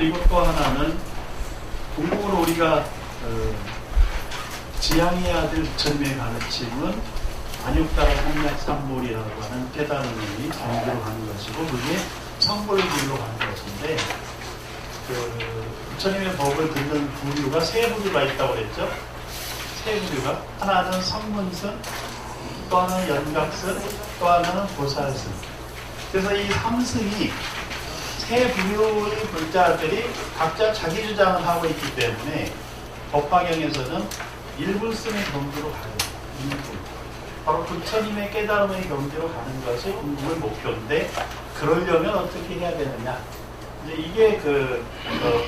그리고 또 하나는 궁극으로 우리가 지향해야 될 부처님의 가르침은 안욕따라 삼약삼불이라고 하는 깨달음이 정교로 가는 것이고, 그게 성불불로 가는 것인데, 부처님의 법을 듣는 부류가 세 부류가 있다고 그랬죠. 세 부류가, 하나는 성문승, 또 하나는 연각승, 또 하나는 보살승. 그래서 이 삼승이 세 부류의 불자들이 각자 자기 주장을 하고 있기 때문에 법화경에서는 일불승의 경지로 가요. 일불. 바로 부처님의 깨달음의 경지로 가는 것이 궁극의 목표인데, 그러려면 어떻게 해야 되느냐. 이제 이게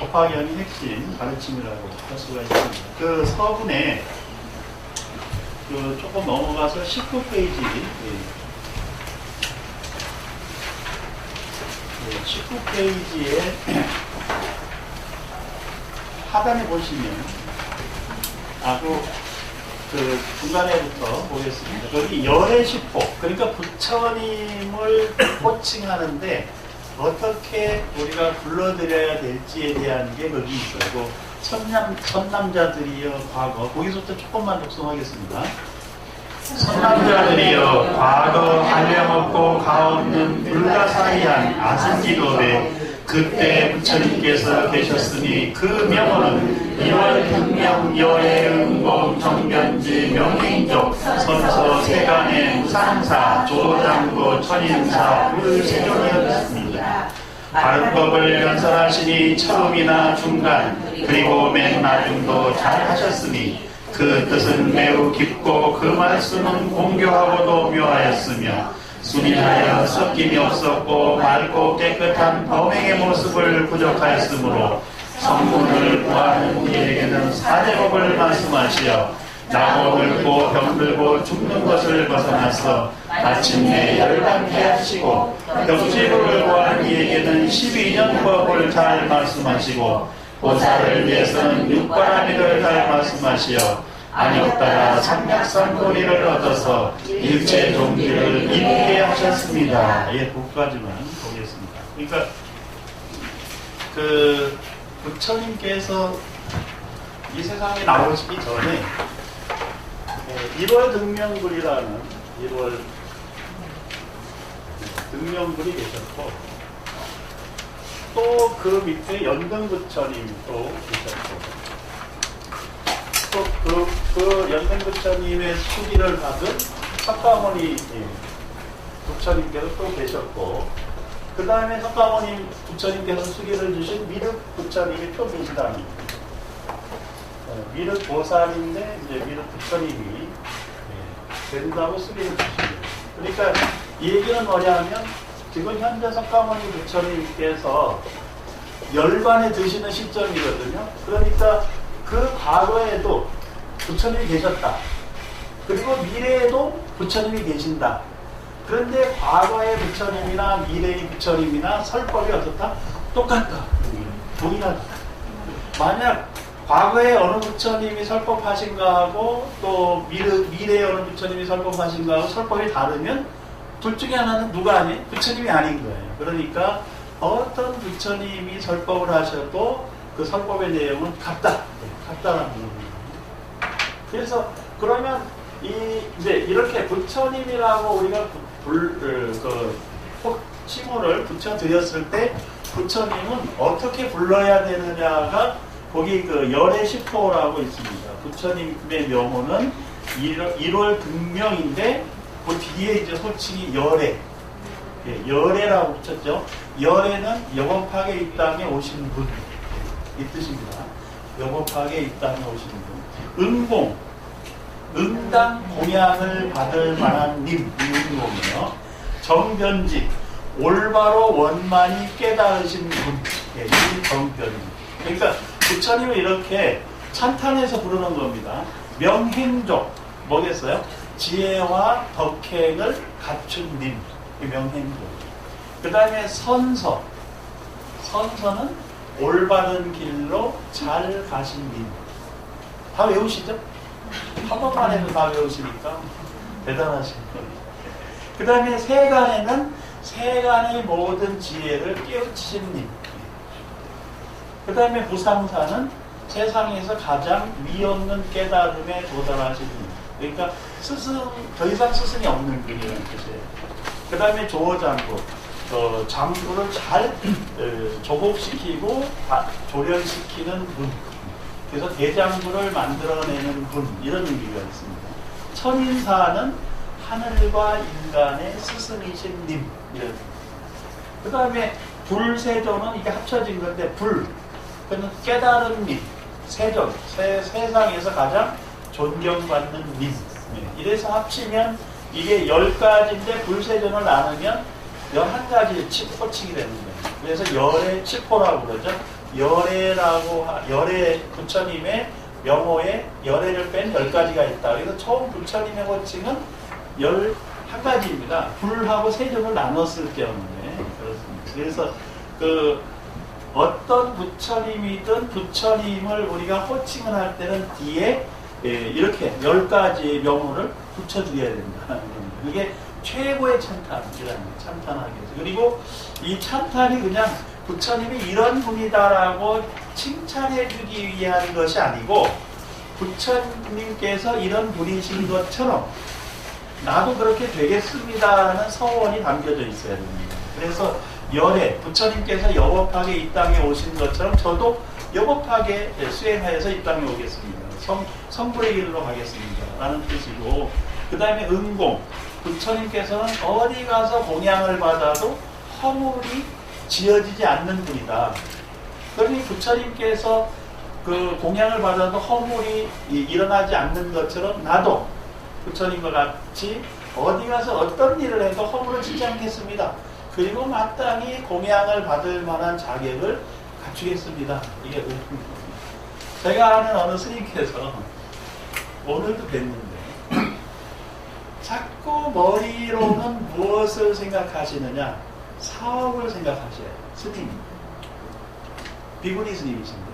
법화경의 핵심 가르침이라고 할 수가 있습니다. 그 서문에 조금 넘어가서 19페이지, 19페이지에 하단에 보시면, 그 중간에부터 보겠습니다. 거기 열애시포, 그러니까 부처님을 호칭하는데 어떻게 우리가 불러드려야 될지에 대한 게 거기 있어요. 선남자들이여 과거, 거기서부터 조금만 독송하겠습니다. 선남자들이여 과거 한량없고 가없는 불가사의한 아승기도에 그때 부처님께서 계셨으니 그 명호는 2월 등명 열애응공 정변지 명행족 선서 세간의 무상사 조장고 천인사 불세존이었습니다. 바른 법을 연설하시니 처음이나 중간 그리고 맨 나중도 잘 하셨으니 그 뜻은 매우 깊고 그 말씀은 공교하고도 묘하였으며 순인하여 섞임이 없었고 맑고 깨끗한 범행의 모습을 부족하였으므로 성문을 구하는 이에게는 사제법을 말씀하시어 나고 늙고 병들고 죽는 것을 벗어나서 마침내 열반케 하시고 병지부를 구하는 이에게는 12년 법을 잘 말씀하시고 보살을 위해서는 육바라밀을 잘 말씀하시어 안욕따라 삼약삼도리를 얻어서 일체 종기를 입게 하셨습니다. 예, 그까지만 보겠습니다. 그러니까 부처님께서 이 세상에 나오시기 전에 1월 등명불이라는 1월 등명불이 계셨고, 또 그 밑에 연등부처님도 계셨고, 또 그 연등부처님의 수기를 받은 석가모니 부처님께서 또 계셨고, 그 다음에 석가모니 부처님께서 수기를 주신 미륵 부처님이 또 계시다니, 미륵 보살인데 이제 미륵 부처님이 된다고 수기를 주십니다. 그러니까 이 얘기는 뭐냐면, 지금 현재 석가모니 부처님께서 열반에 드시는 시점이거든요. 그러니까 그 과거에도 부처님이 계셨다. 그리고 미래에도 부처님이 계신다. 그런데 과거의 부처님이나 미래의 부처님이나 설법이 어떻다? 똑같다. 동일하다. 만약 과거에 어느 부처님이 설법하신가 하고 또 미래에 어느 부처님이 설법하신가 하고 설법이 다르면 둘 중에 하나는 누가 아닌? 부처님이 아닌 거예요. 그러니까 어떤 부처님이 설법을 하셔도 그 설법의 내용은 같다라는 겁니다. 그래서 그러면 이제 이렇게 부처님이라고 우리가 칭호를 붙여드렸을 때 부처님은 어떻게 불러야 되느냐가 거기 열애시포라고 있습니다. 부처님의 명호는 1월 등명인데 그 뒤에 이제 호칭이 열애. 열애라고 붙였죠. 열애는 영업하게 이 땅에 오신 분, 이 뜻입니다. 영업하게 이 땅에 오신 분. 은공, 응당 공양을 받을 만한 님, 은공이요. 정변직, 올바로 원만히 깨달으신 분, 이 정변직. 그러니까 부처님을 이렇게 찬탄해서 부르는 겁니다. 명행족, 뭐겠어요? 지혜와 덕행을 갖춘 님, 명행족. 그 다음에 선서, 선서는 올바른 길로 잘 가신 님. 다 외우시죠? 한 번만 해도 다 외우시니까 대단하신 거예요. 그 다음에 세간에는 세간의 모든 지혜를 깨우치신 님. 그 다음에 무상사는 세상에서 가장 위 없는 깨달음에 도달하신 분. 그러니까 스승, 더 이상 스승이 없는 분이라는 뜻이에요. 그 다음에 조어장구. 장구를 잘 조복시키고 조련시키는 분. 그래서 대장구를 만들어내는 분. 이런 의미가 있습니다. 천인사는 하늘과 인간의 스승이신 님. 이런. 그 다음에 불세조는 이게 합쳐진 건데, 불. 그는 깨달은 님. 세존. 세상에서 가장 존경받는 님. 이래서 합치면 이게 10가지인데 불세존을 나누면 11가지 호칭이 되는 거예요. 그래서 열의 칠포라고 그러죠. 열의 부처님의 명호에 열애를 뺀 10가지가 있다. 그래서 처음 부처님의 호칭은 11가지입니다. 불하고 세존을 나눴을 때문에 그렇습니다. 그래서 어떤 부처님이든 부처님을 우리가 호칭을 할 때는 뒤에 이렇게 10가지의 명호를 붙여드려야 된다. 그게 최고의 찬탄이라는 찬탄하기 위해서. 그리고 이 찬탄이 그냥 부처님이 이런 분이다라고 칭찬해주기 위한 것이 아니고 부처님께서 이런 분이신 것처럼 나도 그렇게 되겠습니다라는 서원이 담겨져 있어야 됩니다. 그래서 열애, 부처님께서 여법하게 이 땅에 오신 것처럼 저도 여법하게 수행하여서 이 땅에 오겠습니다. 성불의 길로 가겠습니다. 라는 뜻이고, 그 다음에 응공, 부처님께서는 어디 가서 공양을 받아도 허물이 지어지지 않는 분이다. 그러니 부처님께서 그 공양을 받아도 허물이 일어나지 않는 것처럼 나도 부처님과 같이 어디 가서 어떤 일을 해도 허물을 치지 않겠습니다. 그리고 마땅히 공양을 받을 만한 자격을 갖추겠습니다. 이게 의미입니다. 제가 아는 어느 스님께서 오늘도 뵀는데 자꾸 머리로는 무엇을 생각하시느냐? 사업을 생각하셔요. 스님. 비구니 스님이신데.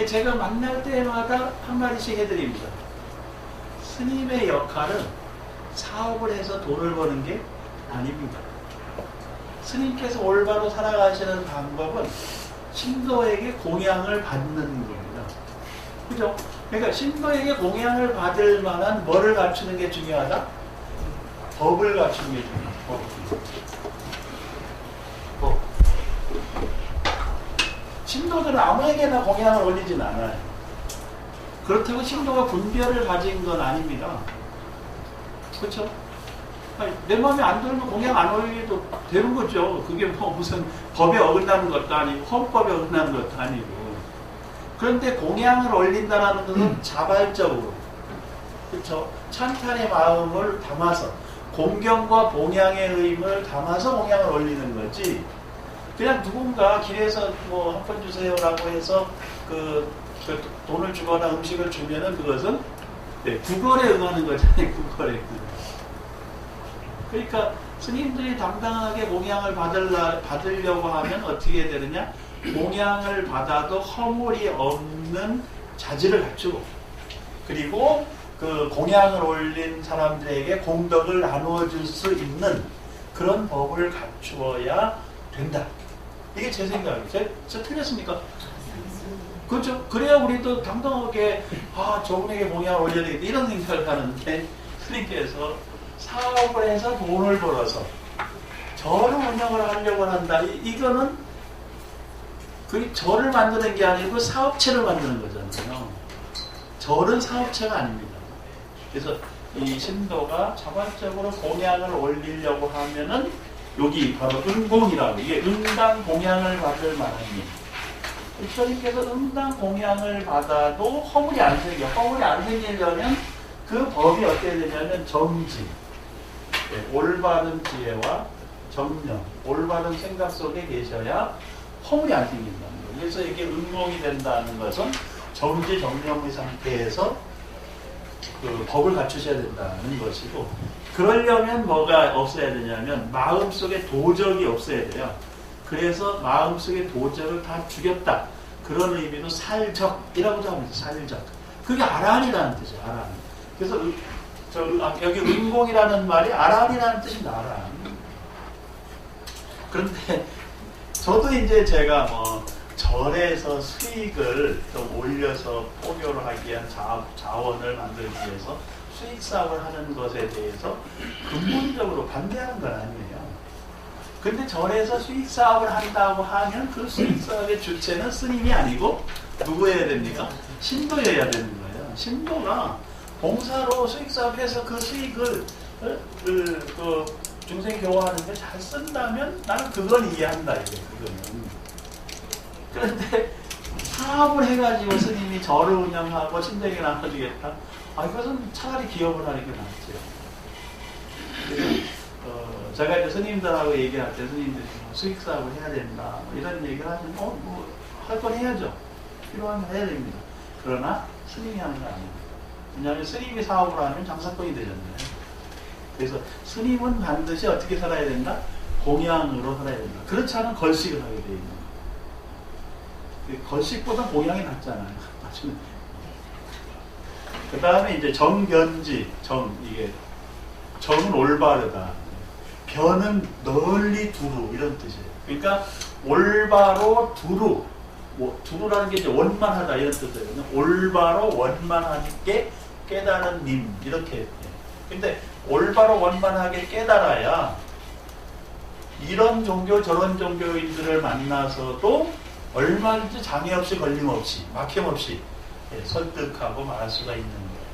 제가 만날 때마다 한마디씩 해드립니다. 스님의 역할은 사업을 해서 돈을 버는 게 아닙니다. 스님께서 올바로 살아가시는 방법은 신도에게 공양을 받는 겁니다. 그죠? 그러니까 신도에게 공양을 받을 만한 뭐를 갖추는 게 중요하다? 법을 갖추는 게 중요하다. 법. 신도들은 아무에게나 공양을 올리진 않아요. 그렇다고 신도가 분별을 가진 건 아닙니다. 그렇죠? 아니, 내 마음에 안 들면 공양 안 올려도 되는 거죠. 그게 뭐 무슨 법에 어긋나는 것도 아니고 헌법에 어긋나는 것도 아니고. 그런데 공양을 올린다는 것은 자발적으로, 그렇죠? 찬탄의 마음을 담아서 공경과 봉양의 의무를 담아서 공양을 올리는 거지. 그냥 누군가 길에서 뭐 한 번 주세요라고 해서 그 돈을 주거나 음식을 주면은 그것은 구걸에 응하는 거잖아요. 구걸에. 그러니까 스님들이 당당하게 공양을 받으려고 하면 어떻게 되느냐? 공양을 받아도 허물이 없는 자질을 갖추고, 그리고 그 공양을 올린 사람들에게 공덕을 나누어 줄 수 있는 그런 법을 갖추어야 된다. 이게 제 생각이에요. 저 틀렸습니까? 그렇죠? 그래야 우리도 당당하게 저분에게 공양을 올려야 되겠다 이런 생각을 하는데, 스님께서 사업을 해서 돈을 벌어서 절을 운영을 하려고 한다. 이거는 그 절을 만드는 게 아니고 사업체를 만드는 거잖아요. 절은 사업체가 아닙니다. 그래서 이 신도가 자발적으로 공양을 올리려고 하면은 여기 바로 응공이라고, 이게 응당 공양을 받을 만한 일. 부처님께서 응당 공양을 받아도 허물이 안 생겨. 허물이 안 생기려면 그 법이 어떻게 되냐면 정지, 올바른 지혜와 정념, 올바른 생각 속에 계셔야 허물이 안 생긴다는 거예요. 그래서 이게 응공이 된다는 것은 정지 정념의 상태에서 그 법을 갖추셔야 된다는 것이고, 그러려면 뭐가 없어야 되냐면 마음속에 도적이 없어야 돼요. 그래서 마음속에 도적을 다 죽였다. 그런 의미로 살적이라고도 합니다. 살적. 그게 아란이라는 뜻이에요. 아란. 그래서 여기 응공이라는 말이 아란이라는 뜻입니다. 아란. 그런데 저도 이제 제가 뭐 절에서 수익을 좀 올려서 포교를 하기 위한 자원을 만들기 위해서 수익 사업을 하는 것에 대해서 근본적으로 반대하는 건 아니에요. 근데 절에서 수익 사업을 한다고 하면 그 수익 사업의 주체는 스님이 아니고 누구여야 됩니까? 신도여야 되는 거예요. 신도가 봉사로 수익 사업해서 그 수익을 중생 교화하는 데 잘 쓴다면 나는 그건 이해한다 이게 그거는. 그런데 사업을 해가지고 스님이 절을 운영하고 신도에게 나눠주겠다. 이것은 차라리 기업을 하는 게 낫죠. 그래서 제가 이제 스님들하고 얘기할 때 스님들이 수익 사업을 해야 된다 이런 얘기를 하시면 뭐 할 건 해야죠. 필요하면 해야 됩니다. 그러나 스님이 하는 거 아닙니다. 왜냐하면 스님이 사업을 하면 장사꾼이 되잖아요. 그래서 스님은 반드시 어떻게 살아야 된다? 공양으로 살아야 된다. 그렇지 않으면 걸식을 하게 돼 있는 거예요. 걸식보다 공양이 낫잖아요. 그 다음에 이제 정견지, 이게 정은 올바르다. 변은 널리 두루 이런 뜻이에요. 그러니까 올바로 두루, 두루라는 게 이제 원만하다 이런 뜻이에요. 올바로 원만하게 깨달은 님 이렇게. 근데 올바로 원만하게 깨달아야 이런 종교 저런 종교인들을 만나서도 얼마든지 장애 없이 걸림없이 막힘없이 설득하고 말할 수가 있는 거예요.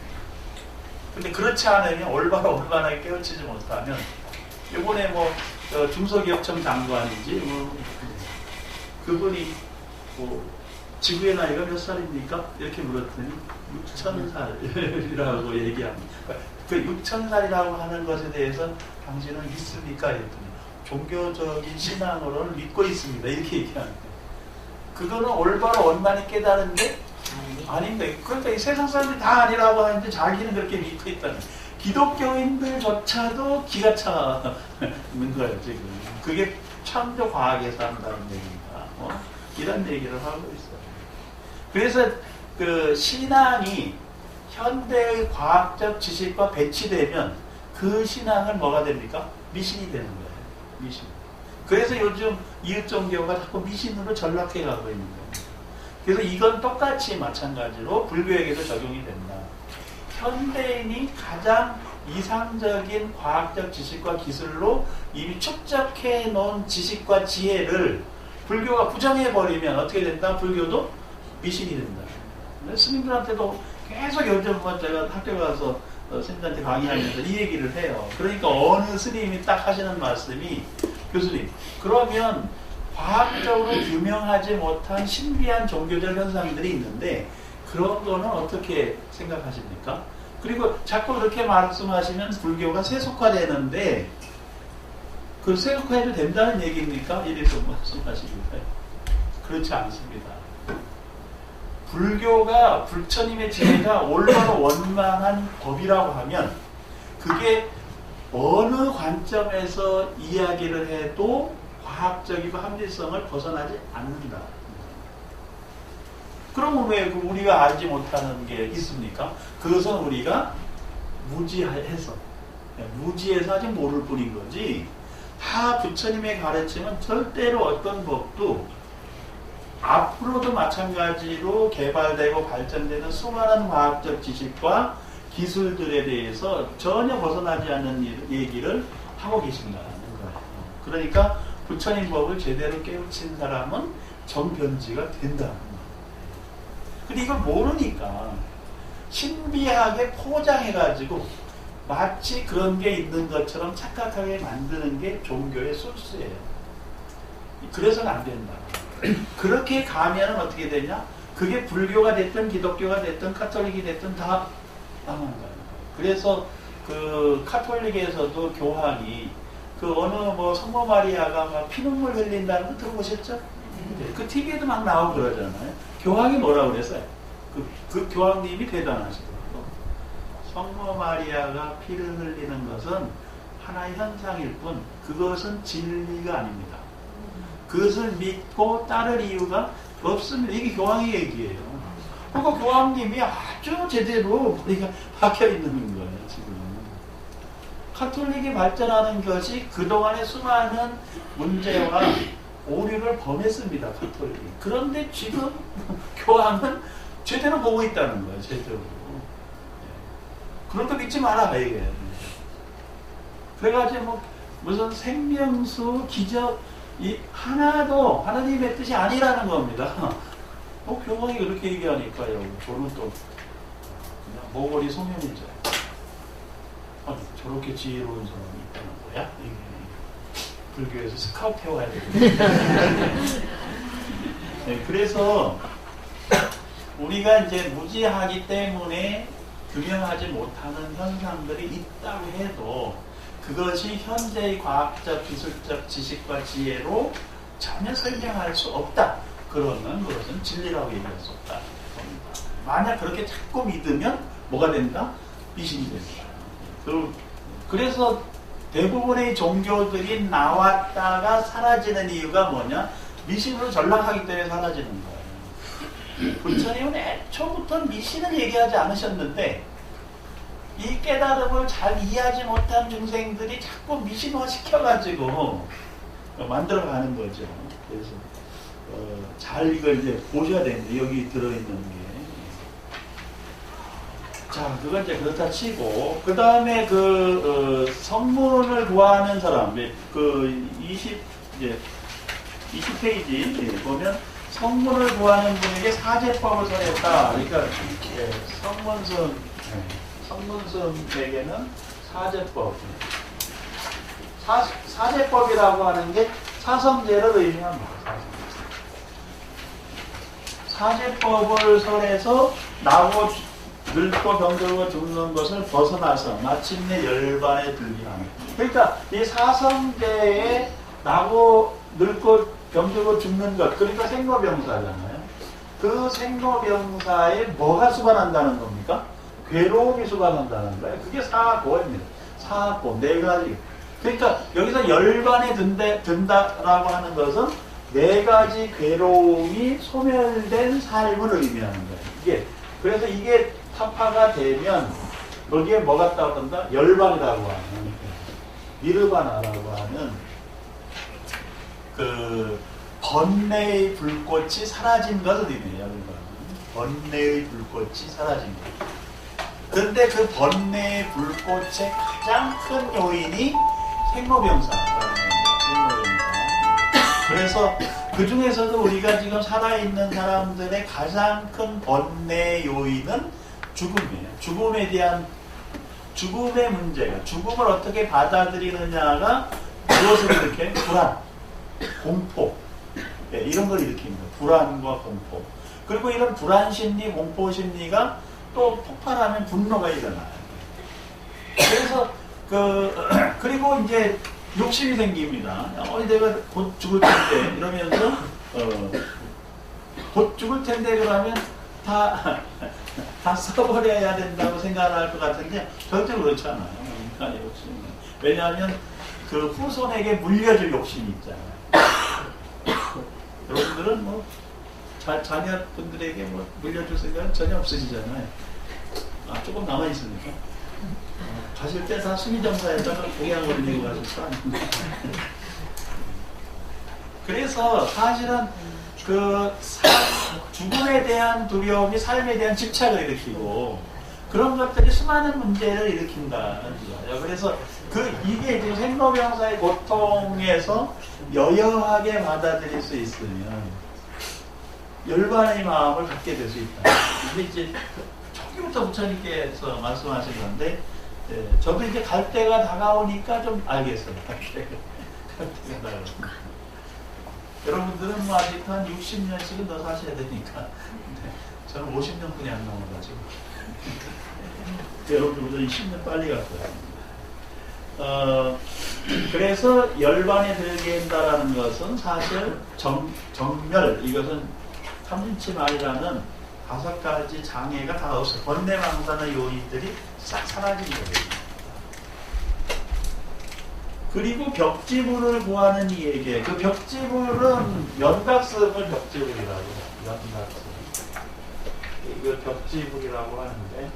근데 그렇지 않으면 올바로 원만하게 깨우치지 못하면 이번에 뭐 중소기업청 장관인지 그분이 지구의 나이가 몇 살입니까? 이렇게 물었더니 6,000살이라고 얘기합니다. 그 6,000살이라고 하는 것에 대해서 당신은 믿습니까? 이랬더니 종교적인 신앙으로는 믿고 있습니다. 이렇게 얘기합니다. 그거는 올바로 원만히 깨달은 게 아닌가. 그러니까 이 세상 사람들이 다 아니라고 하는데 자기는 그렇게 믿고 있다는. 기독교인들조차도 기가 차는 거예요, 지금. 그게 창조 과학에서 한다는 얘기입니다. 이런 얘기를 하고 있어요. 그래서 그 신앙이 현대의 과학적 지식과 배치되면 그 신앙은 뭐가 됩니까? 미신이 되는 거예요. 미신. 그래서 요즘 이웃 종교가 자꾸 미신으로 전락해 가고 있는 거예요. 그래서 이건 똑같이 마찬가지로 불교에게도 적용이 된다. 현대인이 가장 이상적인 과학적 지식과 기술로 이미 축적해 놓은 지식과 지혜를 불교가 부정해버리면 어떻게 된다? 불교도 미신이 된다. 스님들한테도 계속 요즘 제가 학교 가서 스님들한테 강의하면서 이 얘기를 해요. 그러니까 어느 스님이 딱 하시는 말씀이 교수님, 그러면 과학적으로 규명하지 못한 신비한 종교적 현상들이 있는데 그런 거는 어떻게 생각하십니까? 그리고 자꾸 그렇게 말씀하시면 불교가 세속화되는데 그 세속화해도 된다는 얘기입니까? 이래서 말씀하십니까? 그렇지 않습니다. 불교가 부처님의 지혜가 올바로 원만한 법이라고 하면 그게 어느 관점에서 이야기를 해도 과학적이고 합리성을 벗어나지 않는다. 그러면 왜 우리가 알지 못하는 게 있습니까? 그것은 우리가 무지해서 아직 모를 뿐인 거지. 다 부처님의 가르침은 절대로 어떤 법도 앞으로도 마찬가지로 개발되고 발전되는 수많은 과학적 지식과 기술들에 대해서 전혀 벗어나지 않는 얘기를 하고 계신다는 거예요. 그러니까 부처님 법을 제대로 깨우친 사람은 정변지가 된다. 근데 이걸 모르니까 신비하게 포장해가지고 마치 그런 게 있는 것처럼 착각하게 만드는 게 종교의 소스예요. 그래서는 안 된다. 그렇게 가면은 어떻게 되냐? 그게 불교가 됐든 기독교가 됐든 카톨릭이 됐든 다 망하는 거예요. 그래서 그 카톨릭에서도 교황이 그 어느 뭐 성모 마리아가 막 피눈물 흘린다는 거 들어보셨죠? 그 TV에도 막 나오고 그러잖아요. 교황이 뭐라고 그랬어요? 그 교황님이 대단하시더라고요. 성모 마리아가 피를 흘리는 것은 하나의 현상일 뿐 그것은 진리가 아닙니다. 그것을 믿고 따를 이유가 없습니다. 이게 교황의 얘기예요. 그러니까 교황님이 아주 제대로 머리가 박혀 있는 거예요, 지금. 카톨릭이 발전하는 것이 그동안의 수많은 문제와 오류를 범했습니다. 가톨릭이. 그런데 지금 교황은 제대로 보고 있다는 거예요. 제대로. 그런 거 믿지 마라 이게. 그래가지고 뭐 무슨 생명수 기적 이 하나도 하나님의 뜻이 아니라는 겁니다. 교황이 그렇게 얘기하니까요. 저는 또 그냥 모골이 소면이죠. 저렇게 지혜로운 사람이 있다는 거야? 이게 불교에서 스카우트 해와야 되거든요. 네, 그래서 우리가 이제 무지하기 때문에 규명하지 못하는 현상들이 있다고 해도 그것이 현재의 과학적, 기술적 지식과 지혜로 전혀 설명할 수 없다. 그러면 그것은 진리라고 얘기할 수 없다. 만약 그렇게 자꾸 믿으면 뭐가 된다? 미신이 된다. 그래서 대부분의 종교들이 나왔다가 사라지는 이유가 뭐냐? 미신으로 전락하기 때문에 사라지는 거예요. 부처님은 애초부터 미신을 얘기하지 않으셨는데 이 깨달음을 잘 이해하지 못한 중생들이 자꾸 미신화 시켜가지고 만들어가는 거죠. 그래서 잘 이걸 이제 보셔야 되는데 여기 들어있는 게. 자, 그건 이제 그렇다 치고, 그 다음에 성문을 구하는 사람, 20페이지 보면 성문을 구하는 분에게 사제법을 설했다. 그러니까, 성문선에게는 사제법. 사제법이라고 하는 게 사성제를 의미합니다. 사제법을 설해서 나고 늙고 병들고 죽는 것을 벗어나서 마침내 열반에 들게 하는. 그러니까 이 사성제에 나고 늙고 병들고 죽는 것, 그러니까 생로병사잖아요. 그 생로병사에 뭐가 수반한다는 겁니까? 괴로움이 수반한다는 거예요. 그게 사고입니다. 사고, 네 가지. 그러니까 여기서 열반에 든다라고 하는 것은 네 가지 괴로움이 소멸된 삶을 의미하는 거예요. 이게 그래서 이게 타파가 되면 거기에 뭐 같다고 한다? 열반이라고 하는 니르바나라고 하는 그 번뇌의 불꽃이 사라진 것을 의미해요. 번뇌의 불꽃이 사라진 것. 그런데 그 번뇌의 불꽃의 가장 큰 요인이 생로병사라는 겁니다. 그래서 그 중에서도 우리가 지금 살아있는 사람들의 가장 큰 번뇌 요인은 죽음이에요. 죽음에 대한 죽음의 문제가, 죽음을 어떻게 받아들이느냐가 무엇을 일으켜요? 불안, 공포, 네, 이런 걸 일으킵니다. 불안과 공포. 그리고 이런 불안 심리, 공포 심리가 또 폭발하면 분노가 일어나요. 그래서 그리고 이제 욕심이 생깁니다. 내가 곧 죽을 텐데 이러면서 곧 죽을 텐데 그러면 다 써버려야 된다고 생각할 것 같은데 절대 그렇지 않아요. 인간의 욕심은. 왜냐하면 그 후손에게 물려줄 욕심이 있잖아요. 여러분들은 뭐 자녀분들에게 뭐 물려줄 생각은 전혀 없으시잖아요. 조금 남아있으니까. 가실 때 다 수미정사에다가 공양 올리고 가실 거 아닙니까? 그래서 사실은 죽음에 대한 두려움이 삶에 대한 집착을 일으키고 그런 것들이 수많은 문제를 일으킨다는 거예요. 그래서 이게 이제 생로병사의 고통에서 여여하게 받아들일 수 있으면 열반의 마음을 갖게 될 수 있다. 이게 이제 초기부터 부처님께서 말씀하신 건데, 저도 이제 갈 때가 다가오니까 좀 알겠어요. 갈 때가 다가오니까. 여러분들은 뭐 아직 한 60년씩은 더 사셔야 되니까. 저는 50년뿐이 안 남아가지고. 여러분들은 10년 빨리 갈 거예요. 그래서 열반에 들게 한다라는 것은 사실 정멸, 이것은 삼진치말이라는 5가지 장애가 다 없어요. 번뇌망상의 요인들이 싹 사라진 거예요. 그리고 벽지불을 구하는 이에게, 그 벽지불은 연각성을 벽지불이라고 해요. 연각성. 이걸 벽지불이라고 하는데,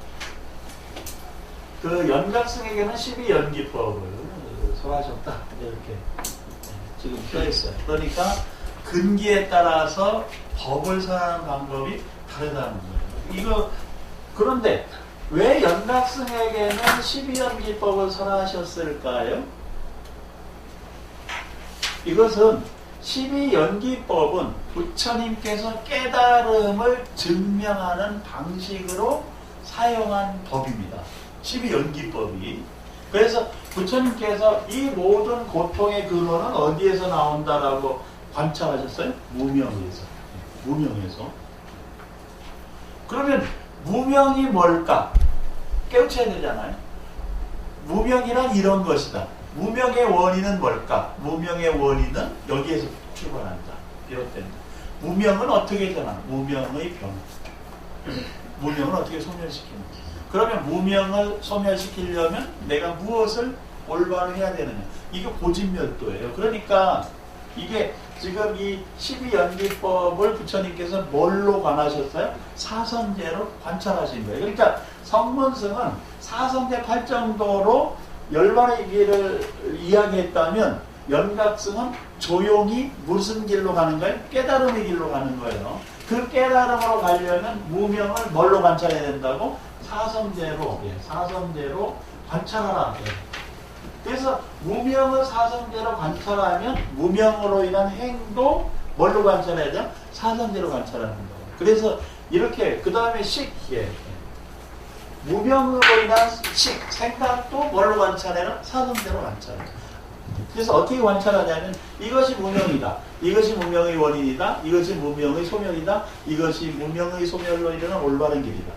그 연각성에게는 12연기법을 설하셨다. 이렇게 지금 써있어요. 그러니까 근기에 따라서 법을 설하는 방법이 다르다는 거예요. 이거 그런데 왜 연각승에게는 12연기법을 설하셨을까요? 이것은 12연기법은 부처님께서 깨달음을 증명하는 방식으로 사용한 법입니다. 12연기법이. 그래서 부처님께서 이 모든 고통의 근원은 어디에서 나온다라고 관찰하셨어요? 무명에서. 무명에서. 그러면 무명이 뭘까? 깨우쳐야 되잖아요. 무명이란 이런 것이다. 무명의 원인은 뭘까? 무명의 원인은 여기에서 출발한다. 비롯된다. 무명은 어떻게 되나? 무명의 변화. 무명을 어떻게 소멸시키는가? 그러면 무명을 소멸시키려면 내가 무엇을 올바로 해야 되느냐? 이게 고진멸도예요. 그러니까 이게 지금 이 12연기법을 부처님께서 뭘로 관하셨어요? 사선제로 관찰하신 거예요. 그러니까 성문승은 사선제 8정도로 열반의 길을 이야기했다면 연각승은 조용히 무슨 길로 가는 거예요? 깨달음의 길로 가는 거예요. 그 깨달음으로 가려면 무명을 뭘로 관찰해야 된다고? 사선제로 관찰하라. 그래서 무명을 사선제로 관찰하면 무명으로 인한 행도 뭘로 관찰해야 돼요? 사선제로 관찰하는 거예요. 그래서 이렇게 그 다음에 무명으로 인한 생각도 뭘로 관찰해요? 사선제로 관찰해요. 그래서 어떻게 관찰하냐면 이것이 무명이다. 이것이 무명의 원인이다. 이것이 무명의 소멸이다. 이것이 무명의 소멸로 이르는 올바른 길이다.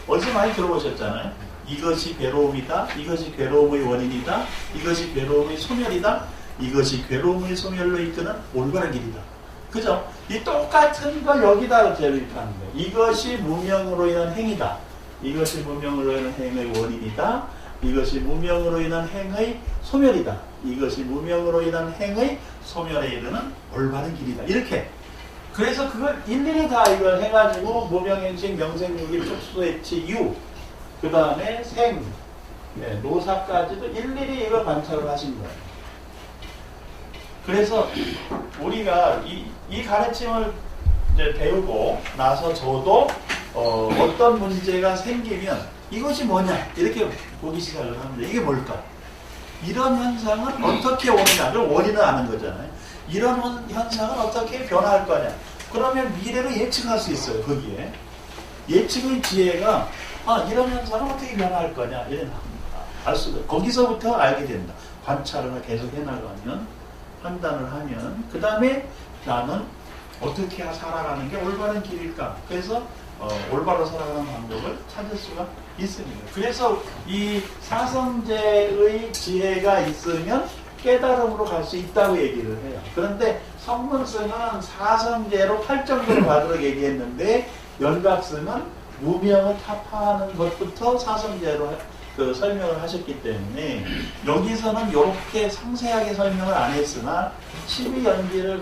어디서 많이 들어보셨잖아요. 이것이 괴로움이다. 이것이 괴로움의 원인이다. 이것이 괴로움의 소멸이다. 이것이 괴로움의 소멸로 이끄는 올바른 길이다. 그죠? 이 똑같은 걸 여기다 대입하는 거예요. 이것이 무명으로 인한 행위다. 이것이 무명으로 인한 행의 원인이다. 이것이 무명으로 인한 행의 소멸이다. 이것이 무명으로 인한 행의 소멸에 이르는 올바른 길이다. 이렇게. 그래서 그걸 일일이 다 이걸 해가지고 무명행식, 명생유기, 촉수애치, 유, 그 다음에 생, 노사까지도 일일이 이걸 관찰을 하신 거예요. 그래서 우리가 이 가르침을 이제 배우고 나서 저도 어떤 문제가 생기면 이것이 뭐냐 이렇게 보기 시작을 합니다. 이게 뭘까? 이런 현상은 어떻게 오느냐? 그럼 원인은 아는 거잖아요. 이런 현상은 어떻게 변화할 거냐? 그러면 미래를 예측할 수 있어요. 거기에 예측의 지혜가 이런 현상은 어떻게 변화할 거냐 이런 알 수가 거기서부터 알게 된다. 관찰을 계속 해나가면 판단을 하면 그 다음에 나는 어떻게 살아가는 게 올바른 길일까? 그래서 올바로 살아가는 방법을 찾을 수가 있습니다. 그래서 이 사성제의 지혜가 있으면 깨달음으로 갈 수 있다고 얘기를 해요. 그런데 성문승은 사성제로 8정도로 가도록 얘기했는데 연각승은 무명을 타파하는 것부터 사성제로 설명을 하셨기 때문에 여기서는 이렇게 상세하게 설명을 안 했으나 12연기를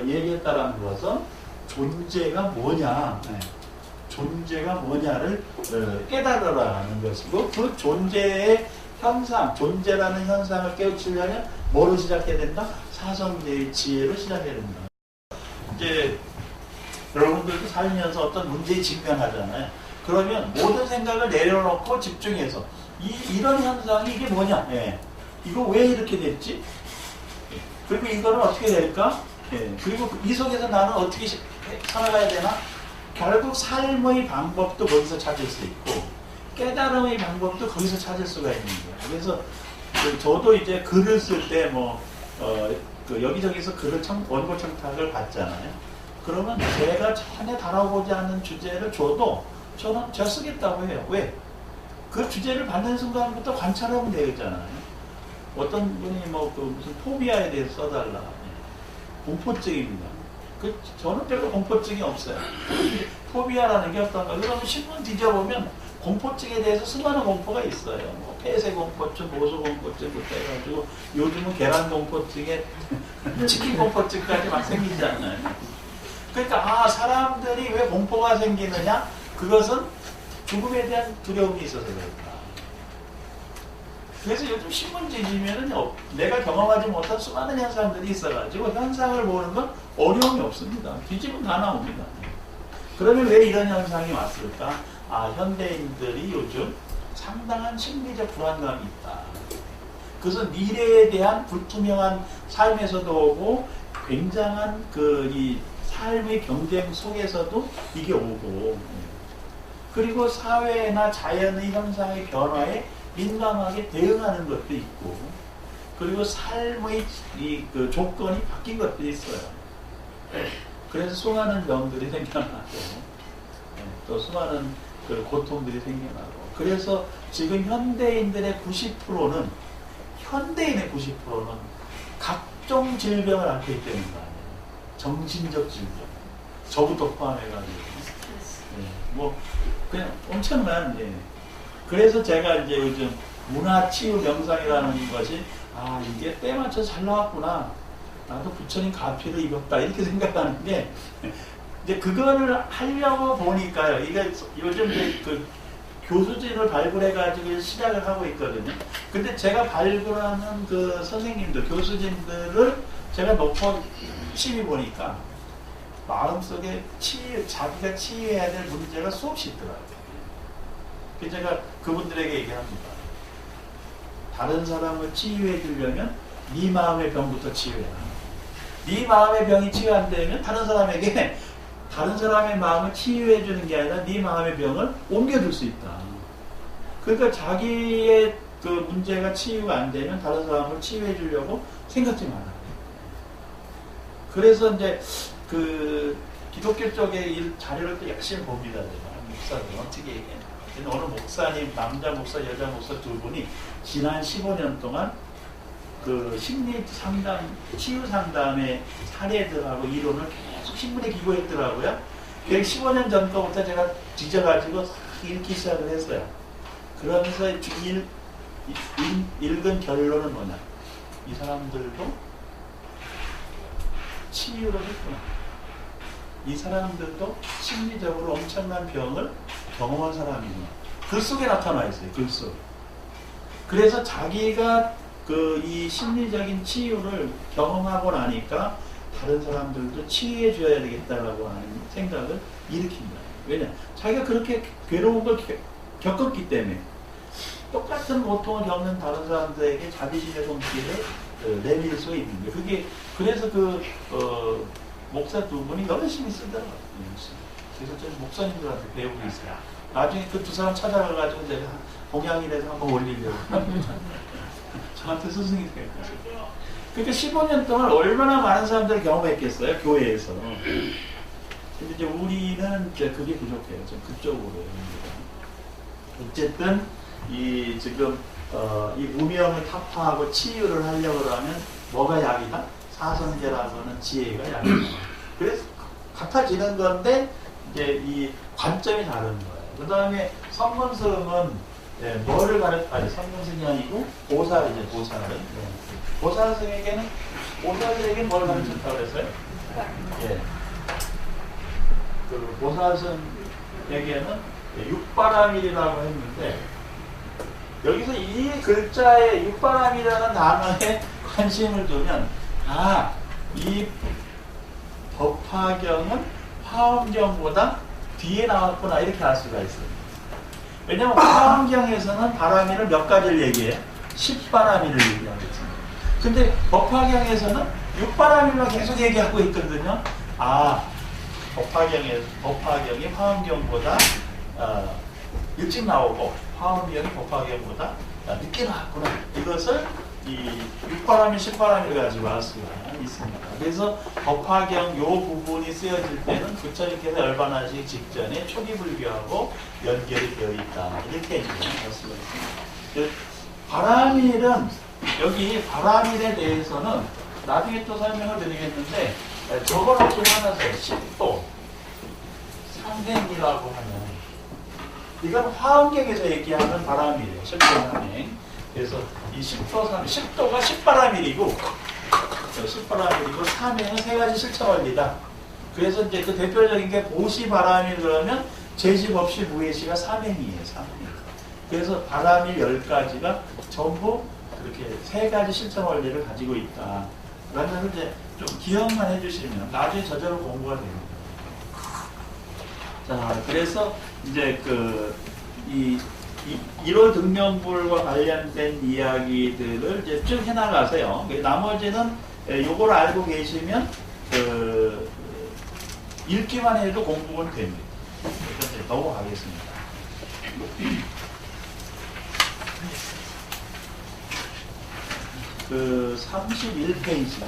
얘기했다는 것은 존재가 뭐냐 존재가 뭐냐를 깨달으라는 것이고 그 존재의 현상, 존재라는 현상을 깨우치려면 뭐로 시작해야 된다? 사성제의 지혜로 시작해야 된다. 이제 여러분들도 살면서 어떤 문제에 직면하잖아요. 그러면 모든 생각을 내려놓고 집중해서 이런 현상이 이게 뭐냐? 이거 왜 이렇게 됐지? 그리고 이거는 어떻게 될까? 그리고 이 속에서 나는 어떻게 살아가야 되나? 결국 삶의 방법도 거기서 찾을 수 있고 깨달음의 방법도 거기서 찾을 수가 있는 거예요. 그래서 저도 이제 글을 쓸 때 여기저기서 글을 원고 청탁을 받잖아요. 그러면 제가 전혀 다뤄보지 않는 주제를 줘도 저는 제가 쓰겠다고 해요. 왜? 그 주제를 받는 순간부터 관찰하면 되겠잖아요. 어떤 분이 무슨 포비아에 대해서 써달라. 공포증입니다. 저는 별로 공포증이 없어요. 포비아라는 게 어떤가? 그러면 신문 뒤져보면 공포증에 대해서 수많은 공포가 있어요. 폐쇄 공포증, 모수 공포증부터 해가지고 요즘은 계란 공포증에 치킨 공포증까지 막 생기잖아요. 그러니까 사람들이 왜 공포가 생기느냐? 그것은 죽음에 대한 두려움이 있어서 그렇다. 그래서 요즘 신문 뒤지면은 내가 경험하지 못한 수많은 현상들이 있어가지고 현상을 보는 건 어려움이 없습니다. 뒤집으면 다 나옵니다. 그러면 왜 이런 현상이 왔을까? 아, 현대인들이 요즘 상당한 심리적 불안감이 있다. 그래서 미래에 대한 불투명한 삶에서도 오고 굉장한 이 삶의 경쟁 속에서도 이게 오고, 그리고 사회나 자연의 현상의 변화에 민감하게 대응하는 것도 있고, 그리고 삶의 그 조건이 바뀐 것도 있어요. 그래서 수많은 병들이 생겨나고, 또 수많은 그 고통들이 생겨나고, 그래서 지금 현대인들의 90%는 각종 질병을 앓고 있다는 거 아니에요. 정신적 질병, 저부터 포함해가지고, 뭐 그냥 엄청난. 그래서 제가 이제 요즘 문화치유 명상이라는 것이, 아, 이게 때 맞춰 잘 나왔구나. 나도 부처님 가피를 입었다. 이렇게 생각하는 게, 이제 그거를 하려고 보니까요. 이게 요즘 그 교수진을 발굴해가지고 시작을 하고 있거든요. 근데 제가 발굴하는 그 선생님들, 교수진들을 제가 놓고 심히 보니까 마음속에 자기가 치유해야 될 문제가 수없이 있더라고요. 그래서 제가 그분들에게 얘기합니다. 다른 사람을 치유해 주려면 네 마음의 병부터 치유해라. 네 마음의 병이 치유 안 되면 다른 사람에게 다른 사람의 마음을 치유해 주는 게 아니라 네 마음의 병을 옮겨줄 수 있다. 그러니까 자기의 그 문제가 치유가 안 되면 다른 사람을 치유해 주려고 생각지 마라. 그래서 이제 그 기독교 쪽의 자료를 또 열심히 봅니다. 목사들 어떻게 얘기해? 어느 목사님, 남자 목사, 여자 목사 두 분이 지난 15년 동안 그 심리 상담, 치유 상담의 사례들하고 이론을 계속 신문에 기고했더라고요. 15년 전 거부터 제가 뒤져가지고 읽기 시작을 했어요. 그러면서 읽은 결론은 뭐냐? 이 사람들도 치유를 했구나. 이 사람들도 심리적으로 엄청난 병을 경험한 사람이구나. 글 속에 나타나 있어요. 글 속. 그래서 자기가 이 심리적인 치유를 경험하고 나니까 다른 사람들도 치유해 줘야 되겠다라고 하는 생각을 일으킵니다. 왜냐? 자기가 그렇게 괴로운 걸 겪었기 때문에 똑같은 고통을 겪는 다른 사람들에게 자비심의 손길을 내밀 수 있는 거예요. 그게 그래서 목사 두 분이 열심히 쓰더라고요. 그래서 저는 목사님들한테 배우고 있어요. 나중에 그 두 사람 찾아가가지고 제가 동양인에서 한번 올리려고. 저한테 스승이 돼요. 그러니까 15년 동안 얼마나 많은 사람들을 경험했겠어요, 교회에서. 근데 이제 우리는 이제 그게 부족해요. 좀 그쪽으로. 어쨌든, 지금, 이 무명을 타파하고 치유를 하려고 하면 뭐가 약이다? 사선제라고 하는 지혜가 약이다. 그래서 같아지는 건데, 이제 이 관점이 다른 거예요. 그 다음에 성문스름은 뭐를 아니, 성문스름이 아니고 보살은. 보살들에게는 뭘 가르쳤다고 그랬어요? 그 보살선에게는 육바라밀이라고 했는데, 여기서 이 글자에 육바라밀이라는 단어에 관심을 두면, 이 법화경은 화엄경보다 뒤에 나왔구나, 이렇게 알 수가 있어요. 왜냐하면 화엄경에서는 바라밀을 몇 가지를 얘기해요. 10바라밀을 얘기하겠습니다. 근데 법화경에서는 6바라밀만 계속 얘기하고 있거든요. 법화경이 화엄경보다 일찍 나오고 화엄경이 법화경보다 늦게 나왔구나. 이것을 이 6바라밀, 10바라밀을 가지고 알 수가 있습니다. 그래서 법화경 요 부분이 쓰여질 때는 부처님께서 열반하시기 직전에 초기불교하고 연결이 되어 있다. 이렇게 알 수가 있습니다. 바라밀은, 여기 바라밀에 대해서는 나중에 또 설명을 드리겠는데, 저거는 좀 하나 써요. 10도. 상행이라고 하는. 이건 화엄경에서 얘기하는 바라밀이에요. 10도 상행. 그래서 이 10도가 10바라밀이고, 10바라밀이고, 상행은 세 가지 실천 원리다. 그래서 이제 그 대표적인 게 보시 바라밀 그러면 제시 법시 무예시가 3행이에요. 3행. 그래서 바람이 10가지가 전부 그렇게 3가지 실천 원리를 가지고 있다. 그러면 이제 좀 기억만 해주시면 나중에 저절로 공부가 됩니다. 자, 그래서 이제 이 1호 등명부과 관련된 이야기들을 이제 쭉 해나가세요. 나머지는 요걸 알고 계시면 읽기만 해도 공부는 됩니다. 이제 넘어가겠습니다. 31페이지를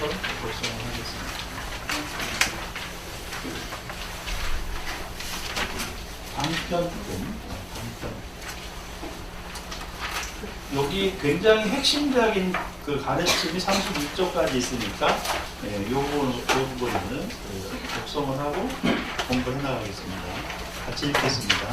작성을 하겠습니다. 방편. 여기 굉장히 핵심적인 가르침이 32쪽까지 있으니까 요 부분은 독성을 하고 공부해 나가겠습니다. 같이 읽겠습니다.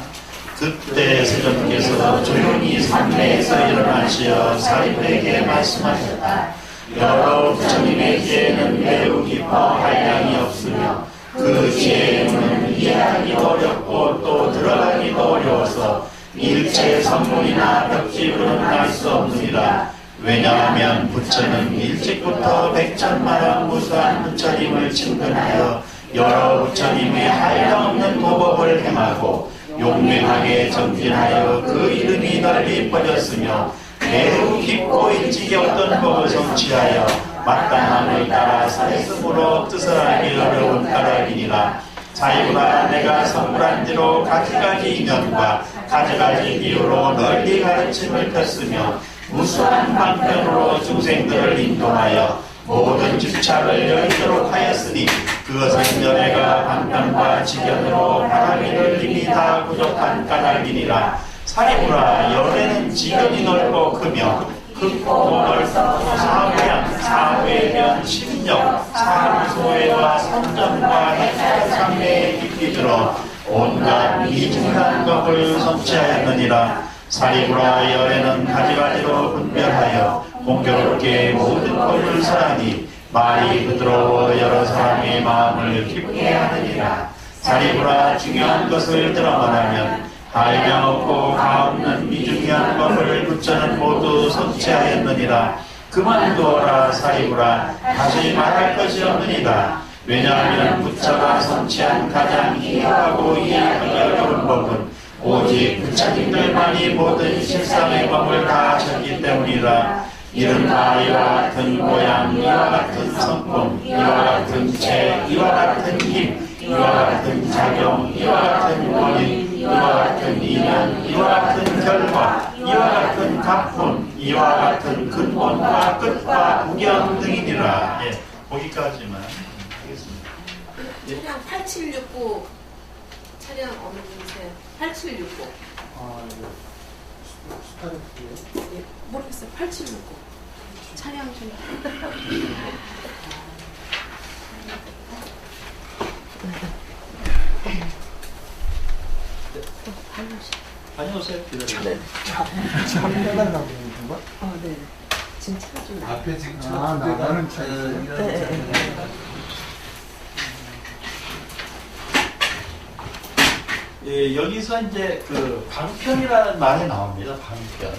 그때 세존께서 조용히 산내에서 일어나시어 사람들에게 말씀하셨다. 여러 부처님의 지혜는 매우 깊어 한량이 없으며 그 지혜는 이해하기도 어렵고 또 들어가기도 어려워서 일체 선문이나 벽지로는 알 수 없느니라. 왜냐하면 부처는 일찍부터 백천만한 무수한 부처님을 친근하여 여러 부처님의 한량없는 도법을 행하고 용맹하게 정진하여 그 이름이 널리 퍼졌으며 매우 깊고 일찍이 어떤 법을 성취하여 마땅함을 따라 살씀으로 뜻을 알기 어려운 까닭이니라. 자유가 내가 선물한 뒤로 가지가지 인연과 가지가지 이유로 널리 가르침을 폈으며 무수한 방편으로 중생들을 인도하여 모든 집착을 여의도록 하였으니 그것은 연애가 방편과 직연으로 바라기를 이미 다 부족한 까닭이니라. 사리부라, 연애는 직연이 넓고 크며 크고 넓고 사후에 대한 심력, 사후소외와 선정과 해탈상매에 깊이 들어 온갖 미중한 법을 성취하였느니라. 사리부라, 연애는 가지가지로 분별하여 공교롭게 모든 법을 설하니 말이 부드러워 여러 사람의 마음을 기쁘게 하느니라. 사리부라, 중요한 것을 드러만하면 할량없고 가없는 미중요한 법을 부처는 모두 성취하였느니라. 그만두어라 사리부라, 다시 말할 것이 없느니라. 왜냐하면 부처가 성취한 가장 희하고 이해하기 어려운 법은 오직 부처님들만이 모든 실상의 법을 다 하셨기 때문이라. 이른바 이와 같은 모양, 이와 같은 성품, 이와 같은 체, 이와 같은 힘, 이와 같은 작용, 이와 같은 원인, 이와 같은 인연, 이와 같은 결과, 이와 같은 가품, 이와 같은 근본과 끝과 구경 등이니라. 예, 거기까지만 하겠습니다. 차량 8769 차량 어머님이세요? 8769. 스타렉스요? 예, 모르겠어요. 8769 차량 좀. 다녀오세요. 기다려요. 네. 참 빼달라고 그러는 거? 네. 지금 차가 좀 나. 앞에 지금 나가는 차 예, 여기서 이제 방편이라는 말이 나옵니다. 방편.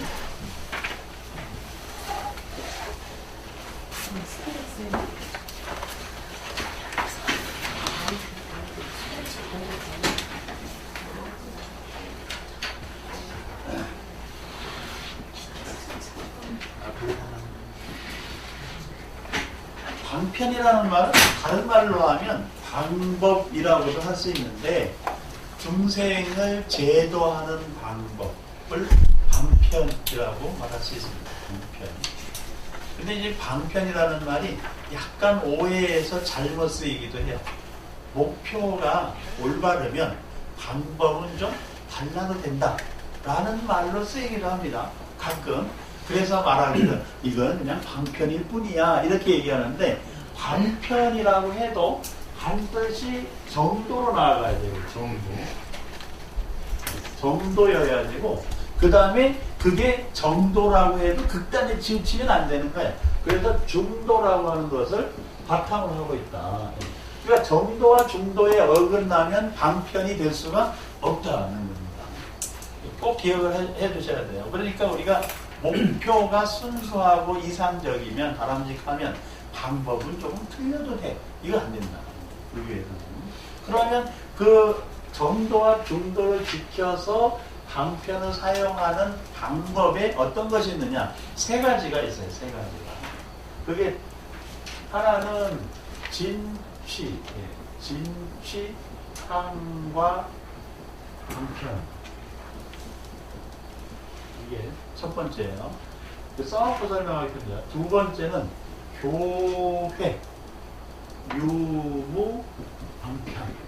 방편이라는 말은 다른 말로 하면 방법이라고도 할 수 있는데 중생을 제도하는 방법을 방편이라고 말할 수 있습니다. 방편. 근데 이제 방편이라는 말이 약간 오해해서 잘못 쓰이기도 해요. 목표가 올바르면 방법은 좀 달라도 된다 라는 말로 쓰이기도 합니다. 가끔. 그래서 말하기는 이건 그냥 방편일 뿐이야 이렇게 얘기하는데, 방편이라고 해도 반드시 정도로 나아가야 돼요. 정도여야 되고, 그 다음에 그게 정도라고 해도 극단에 치우치면 안 되는 거예요. 그래서 중도라고 하는 것을 바탕으로 하고 있다. 그러니까 정도와 중도에 어긋나면 방편이 될 수가 없다는 겁니다. 꼭 기억을 해 두셔야 돼요. 그러니까 우리가 목표가 순수하고 이상적이면 바람직하면 방법은 조금 틀려도 돼. 이거 안 된다. 불교에서는. 그러면 그 정도와 중도를 지켜서 방편을 사용하는 방법에 어떤 것이 있느냐? 세 가지가 있어요. 세 가지가. 그게 하나는 진취, 진취향과 방편. 이게 첫 번째예요. 써놓고 설명할 텐데요. 두 번째는 교회, 유무, 방편.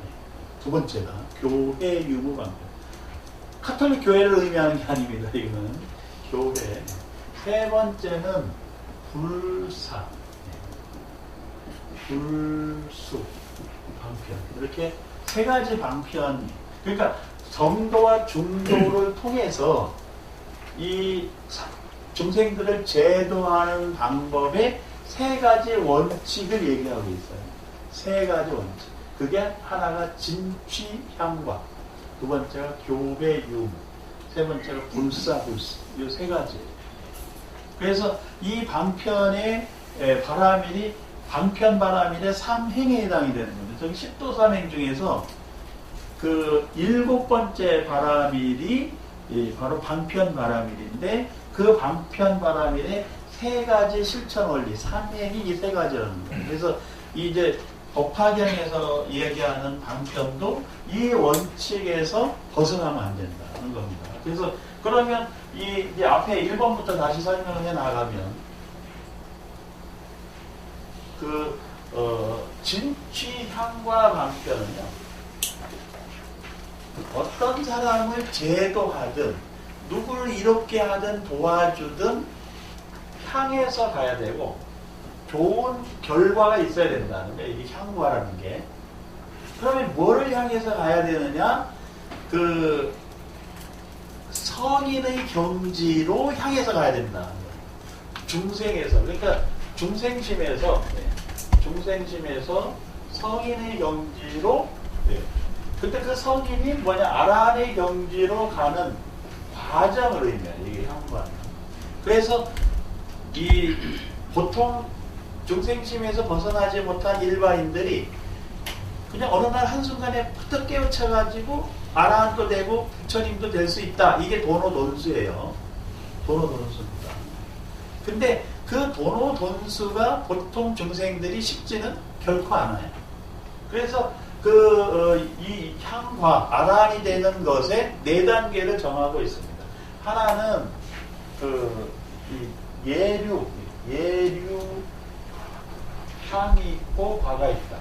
두 번째가 교회, 유무, 방편. 카톨릭 교회를 의미하는 게 아닙니다. 이거는 교회. 세 번째는 불사, 불수, 방편. 이렇게 세 가지 방편. 그러니까 정도와 중도를 통해서 이 중생들을 제도하는 방법의 세 가지 원칙을 얘기하고 있어요. 세 가지 원칙. 그게 하나가 진취향과, 두 번째가 교배 유무, 세 번째가 불사 불수. 이 세 가지. 그래서 이 방편의 바라밀이 방편 바라밀의 3행에 해당이 되는 겁니다. 저기 10도 3행 중에서 그 7번째 바라밀이 바로 방편 바라밀인데 그 방편 바라밀의 세 가지 실천 원리, 3행이 이 세 가지라는 거예요. 그래서 이제 법화경에서 얘기하는 방편도 이 원칙에서 벗어나면 안 된다는 겁니다. 그래서 그러면 이제 앞에 1번부터 다시 설명을 해 나가면 진취향과 방편은요, 어떤 사람을 제도하든 누구를 이롭게 하든 도와주든 향해서 가야 되고 좋은 결과가 있어야 된다는 거예요. 이게 향과라는 게. 그러면 뭐를 향해서 가야 되느냐? 그 성인의 경지로 향해서 가야 된다는 거예요. 중생에서. 그러니까 중생심에서 성인의 경지로, 그때 그 성인이 뭐냐? 아라한의 경지로 가는 과정을 의미해요. 이게 향과는. 그래서 이 보통 중생심에서 벗어나지 못한 일반인들이 그냥 어느 날 한순간에 푸떡 깨우쳐가지고 아라한도 되고 부처님도 될 수 있다. 이게 도노돈수예요. 도노돈수입니다. 근데 그 도노돈수가 보통 중생들이 쉽지는 결코 않아요. 그래서 이 향과 아라한이 되는 것에 4단계를 정하고 있습니다. 하나는 이 예류 향이 있고 과가 있다.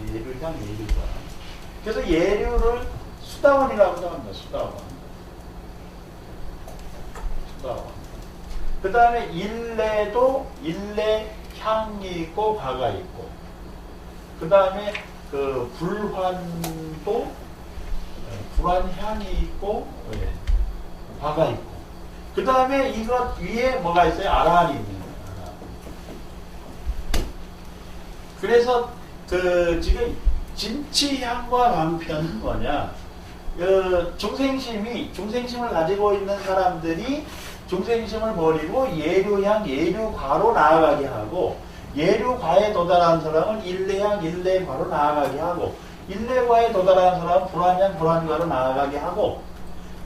예류향, 예류과. 그래서 예류를 수다원이라고 합니다. 수다원. 그 다음에 일레도 일레 향이 있고 과가 있고. 그 다음에 불환도 불환향이 있고 과가 있고. 그 다음에 이것 위에 뭐가 있어요? 아라한이 있는 거예요. 그래서 지금 진취향과 방편은 뭐냐? 중생심을 가지고 있는 사람들이 중생심을 버리고 예류향, 예류과로 나아가게 하고, 예류과에 도달한 사람은 일레향, 일레과로 나아가게 하고, 일레과에 도달한 사람은 불환향, 불환과로 나아가게 하고,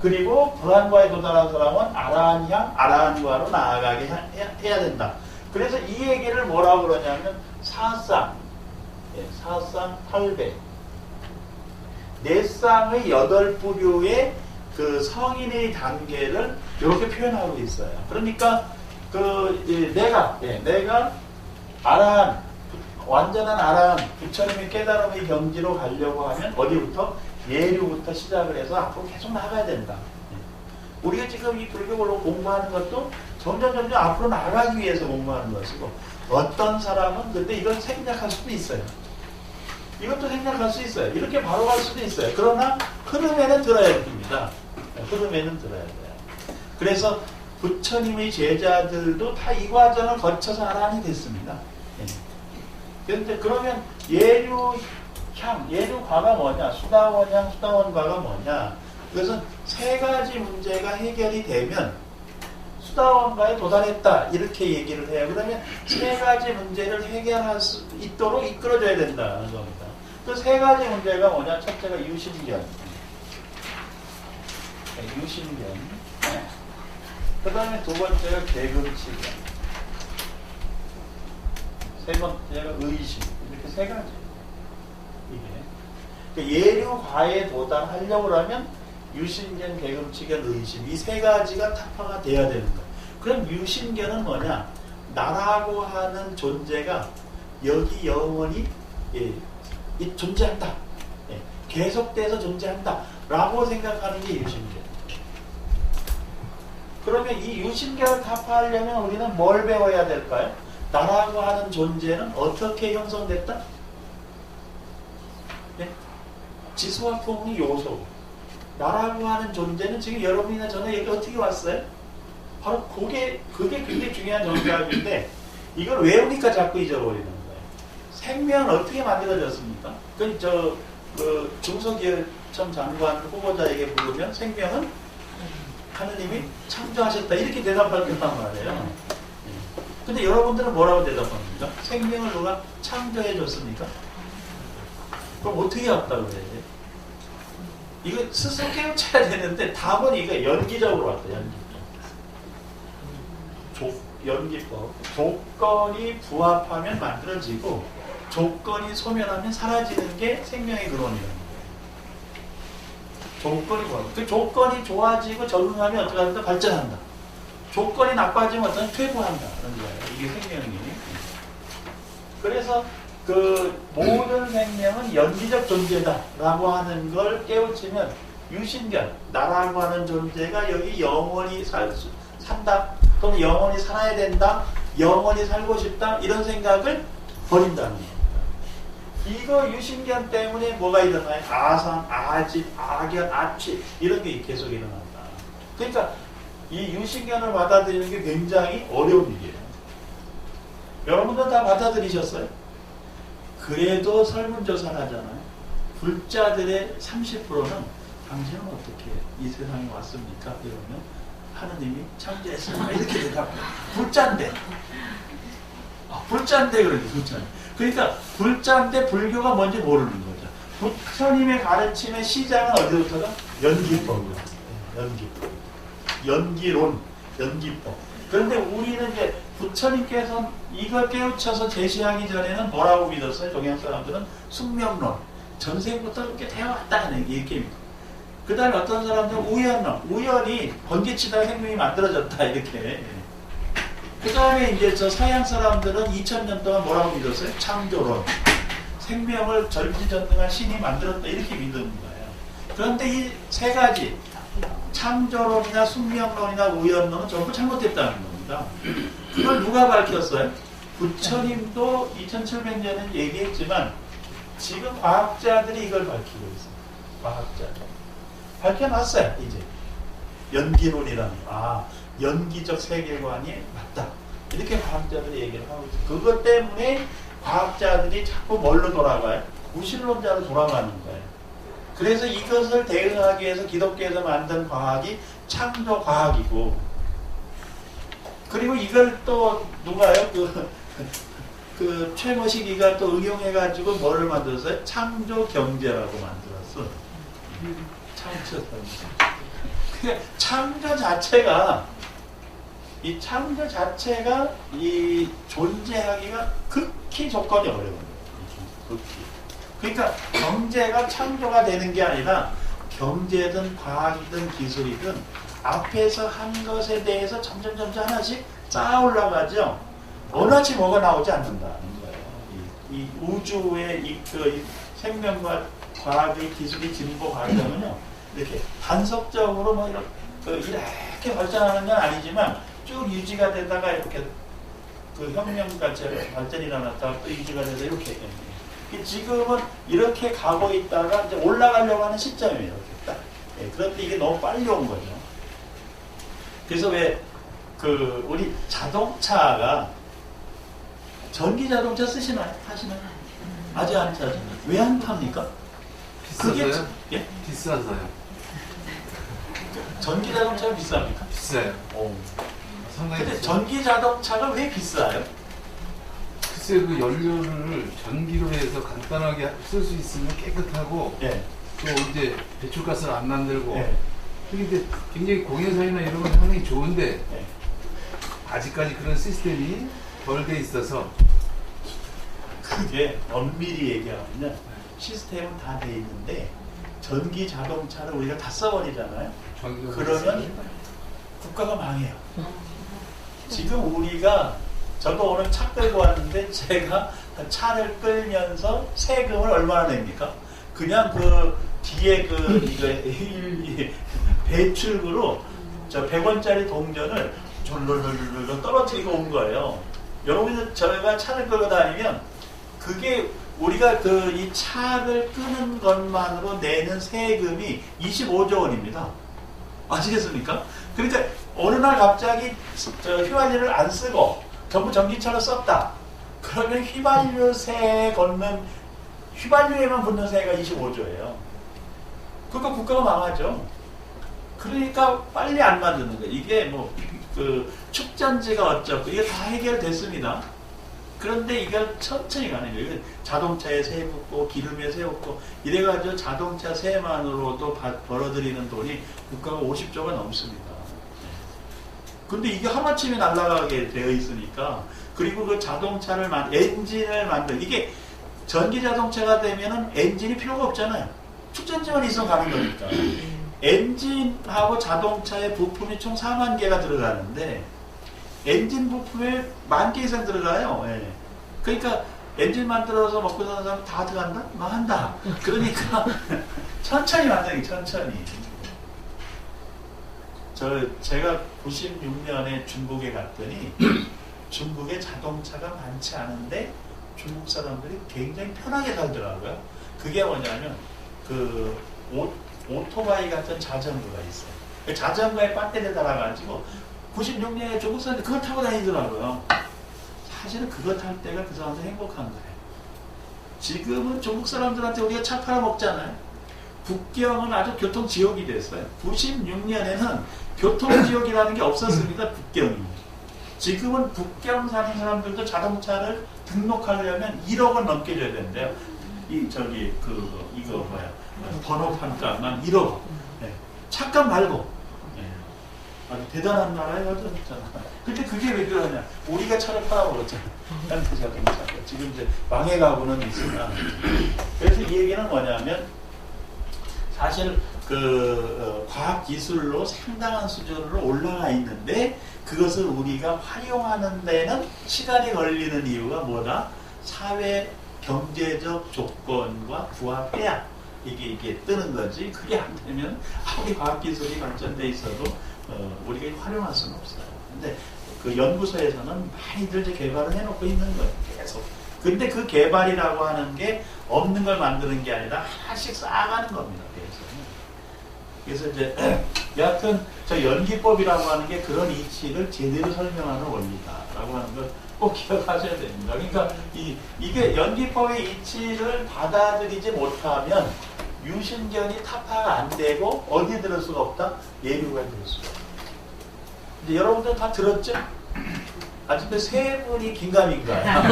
그리고 불환과에 도달한 사람은 아라한향, 아라한과로 나아가게 해야 된다. 그래서 이 얘기를 뭐라고 그러냐면 사쌍 8배 4쌍의 8부류의 그 성인의 단계를 이렇게 표현하고 있어요. 그러니까 내가 아라한, 완전한 아라한, 부처님의 깨달음의 경지로 가려고 하면 어디부터? 예류부터 시작을 해서 앞으로 계속 나가야 된다. 우리가 지금 이 불교를 공부하는 것도 점점 앞으로 나가기 위해서 공부하는 것이고, 어떤 사람은 근데 이걸 생략할 수도 있어요. 이것도 생략할 수 있어요. 이렇게 바로 갈 수도 있어요. 그러나 흐름에는 들어야 됩니다. 흐름에는 들어야 돼요. 그래서 부처님의 제자들도 다 이 과정을 거쳐서 아라한이 됐습니다. 그런데 그러면 예류 예류과가 뭐냐? 수다원양, 수다원과가 뭐냐? 그것은 세 가지 문제가 해결이 되면 수다원과에 도달했다. 이렇게 얘기를 해요. 그러면 세 가지 문제를 해결할 수 있도록 이끌어줘야 된다는 겁니다. 그 세 가지 문제가 뭐냐? 첫째가 유신견. 유신견. 그 다음에 두 번째가 계급치견. 세 번째가 의심. 이렇게 세 가지. 이게. 예류과에 도달하려고 하면 유신견, 계급치견, 의심. 이 세 가지가 타파가 돼야 되는 거예요. 그럼 유신견은 뭐냐? 나라고 하는 존재가 여기 영원히 존재한다. 계속돼서 존재한다. 라고 생각하는 게 유신견. 그러면 이 유신견을 타파하려면 우리는 뭘 배워야 될까요? 나라고 하는 존재는 어떻게 형성됐다? 지수화풍이 요소. 나라고 하는 존재는 지금 여러분이나 저는 여기 어떻게 왔어요? 바로 그게 굉장히 중요한 정답인데 이걸 외우니까 자꾸 잊어버리는 거예요. 생명은 어떻게 만들어졌습니까? 그 중소기업청 장관 후보자에게 물으면 생명은 하느님이 창조하셨다 이렇게 대답할 거란 말이에요. 근데 여러분들은 뭐라고 대답합니까? 생명을 누가 창조해 줬습니까? 그럼 어떻게 왔다고 그래요? 이거 스스로 깨우쳐야 되는데 답은 이거 연기적으로 왔다. 연기법. 조건이 부합하면 만들어지고 조건이 소멸하면 사라지는 게 생명의 근원이라는 거예요. 조건이 부합. 그 조건이 좋아지고 적응하면 어떻게 한다? 발전한다. 조건이 나빠지면 어떤 퇴보한다. 그런 거예요. 이게 생명이. 그래서 그 모든 생명은 연기적 존재다라고 하는 걸 깨우치면 유신견, 나라고 하는 존재가 여기 영원히 산다 또는 영원히 살아야 된다, 영원히 살고 싶다 이런 생각을 버린다는 겁니다. 이거 유신견 때문에 뭐가 일어나요? 아상, 아집, 악연, 악취 이런 게 계속 일어난다. 그러니까 이 유신견을 받아들이는 게 굉장히 어려운 일이에요. 여러분들 다 받아들이셨어요? 그래도 설문조사를 하잖아요. 불자들의 30%는 당신은 어떻게 이 세상에 왔습니까? 이러면 하느님이 창조했습니다. 이렇게 대답해요. 불자인데. 불자인데 그러죠. 불자인데. 그러니까 불자인데 불교가 뭔지 모르는 거죠. 부처님의 가르침의 시작은 어디부터가? 연기법이에요. 연기법. 연기론, 연기법. 그런데 우리는 이제 부처님께서 이걸 깨우쳐서 제시하기 전에는 뭐라고 믿었어요? 동양 사람들은 숙명론. 전생부터 이렇게 되어왔다는 이렇게. 그 다음에 어떤 사람들은 우연론. 우연이 번개치다 생명이 만들어졌다. 이렇게. 그 다음에 이제 저 서양 사람들은 2000년 동안 뭐라고 믿었어요? 창조론. 생명을 절지전능한 신이 만들었다. 이렇게 믿는 거예요. 그런데 이 세 가지. 창조론이나 숙명론이나 우연론은 전부 잘못됐다는 겁니다. 그걸 누가 밝혔어요? 부처님도 2700년은 얘기했지만 지금 과학자들이 이걸 밝히고 있어요. 과학자들. 밝혀놨어요. 이제. 연기론이라는 거. 연기적 세계관이 맞다. 이렇게 과학자들이 얘기를 하고 있어요. 그것 때문에 과학자들이 자꾸 뭘로 돌아가요? 무신론자로 돌아가는 거예요. 그래서 이것을 대응하기 위해서 기독교에서 만든 과학이 창조과학이고 그리고 이걸 또 누가요? 그 최모식이가 또 응용해가지고 뭐를 만들었어요? 창조경제라고 만들었어. 창조 자체가 이 존재하기가 극히 조건이 어려운 거예요. 극히. 그러니까 경제가 창조가 되는 게 아니라 경제든 과학이든 기술이든 앞에서 한 것에 대해서 점점 하나씩 쌓아 올라가죠. 어느치 뭐가 나오지 않는다는 거예요. 이 우주의 이 생명과 과학의 기술이 진보 과정은요. 이렇게 단속적으로 뭐 이렇게 발전하는 건 아니지만 쭉 유지가 되다가 이렇게 그 혁명같이 발전이 일어났다가 또 유지가 되다 이렇게 지금은 이렇게 가고 있다가 이제 올라가려고 하는 시점이에요. 이렇게 딱. 그런데 이게 너무 빨리 온 거죠. 그래서 왜 우리 자동차가 전기 자동차 쓰시나요? 타시나요? 아직 안 차죠. 왜 안 탑니까? 비싸서요? 예? 비싸서요. 전기 자동차가 비쌉니까? 비싸요. 상당히 근데 비싸요. 전기 자동차가 왜 비싸요? 글쎄 그 연료를 전기로 해서 간단하게 쓸 수 있으면 깨끗하고 예. 또 이제 배출가스를 안 만들고 예. 근데 굉장히 공해사이나 이런 건 상당히 좋은데 예. 아직까지 그런 시스템이 덜 돼 있어서 그게 엄밀히 얘기하면 시스템은 다 돼 있는데 전기 자동차를 우리가 다 써버리잖아요. 전기가 그러면 국가가 망해요. 지금 우리가 저도 오늘 차 끌고 왔는데 제가 차를 끌면서 세금을 얼마나 냅니까? 그냥 그 뒤에 이거 배출구로 저 100원짜리 동전을 졸졸졸졸 떨어뜨리고 온 거예요. 여러분들 저희가 차를 끌고 다니면 그게 우리가 이 차를 끄는 것만으로 내는 세금이 25조 원입니다. 아시겠습니까? 그러니까 어느 날 갑자기 휘발유를 안 쓰고 전부 전기차로 썼다. 그러면 휘발유세에 걷는 휘발유에만 붙는 세가 25조예요. 그러니까 국가가 망하죠. 그러니까 빨리 안 만드는 거예요. 이게 축전지가 어쩌고 이게 다 해결됐습니다. 그런데 이걸 천천히 가는 거예요. 자동차에 세 붙고 기름에 세 붙고 이래가지고 자동차 세만으로도 벌어들이는 돈이 국가가 50조가 넘습니다. 근데 이게 하루아침에 날아가게 되어 있으니까 그리고 그 자동차를 엔진을 만들 이게 전기 자동차가 되면은 엔진이 필요가 없잖아요. 축전지만 있으면 가는 거니까. 엔진하고 자동차의 부품이 총 4만 개가 들어가는데 엔진 부품에 10,000개 이상 들어가요. 예. 그러니까 엔진 만들어서 먹고 사는 사람 다 들어간다? 망한다. 그러니까 천천히 만들기 천천히. 제가 96년에 중국에 갔더니 중국에 자동차가 많지 않은데 중국 사람들이 굉장히 편하게 살더라고요. 그게 뭐냐면 오토바이 같은 자전거가 있어요. 그 자전거에 배터리를 달아가지고 96년에 중국 사람들이 그걸 타고 다니더라고요. 사실은 그거 탈 때가 그 사람들 행복한 거예요. 지금은 중국 사람들한테 우리가 차 팔아먹잖아요. 북경은 아주 교통지옥이 됐어요. 96년에는 교통지옥이라는 게 없었습니다. 북경이. 지금은 북경 사는 사람들도 자동차를 등록하려면 1억 원 넘게 줘야 된대요. 번호판 값만 1억. 네. 차값 말고. 네. 아주 대단한 나라예요, 진짜. 근데 그게 왜 그러냐? 우리가 차를 팔아먹었잖아. 현대자동차. 지금 이제 망해가고는 있으나. 그래서 이 얘기는 뭐냐면, 사실 과학기술로 상당한 수준으로 올라가 있는데, 그것을 우리가 활용하는 데는 시간이 걸리는 이유가 뭐다? 사회 경제적 조건과 부합해야 이게 뜨는 거지. 그게 안 되면 아무리 과학기술이 발전돼 있어도 우리가 활용할 수는 없어요. 근데 그 연구소에서는 많이들 이제 개발을 해놓고 있는 거예요. 계속. 근데 그 개발이라고 하는 게 없는 걸 만드는 게 아니라 하나씩 쌓아가는 겁니다. 그래서 이제 여하튼 저 연기법이라고 하는 게 그런 이치를 제대로 설명하는 원리다라고 하는 걸 꼭 기억하셔야 됩니다. 그러니까 이게 연기법의 이치를 받아들이지 못하면 유신견이 타파가 안 되고 어디에 들을 수가 없다? 예류가 될 수가 없다. 이제 여러분들 다 들었죠? 아직도 세 분이 긴가민가요.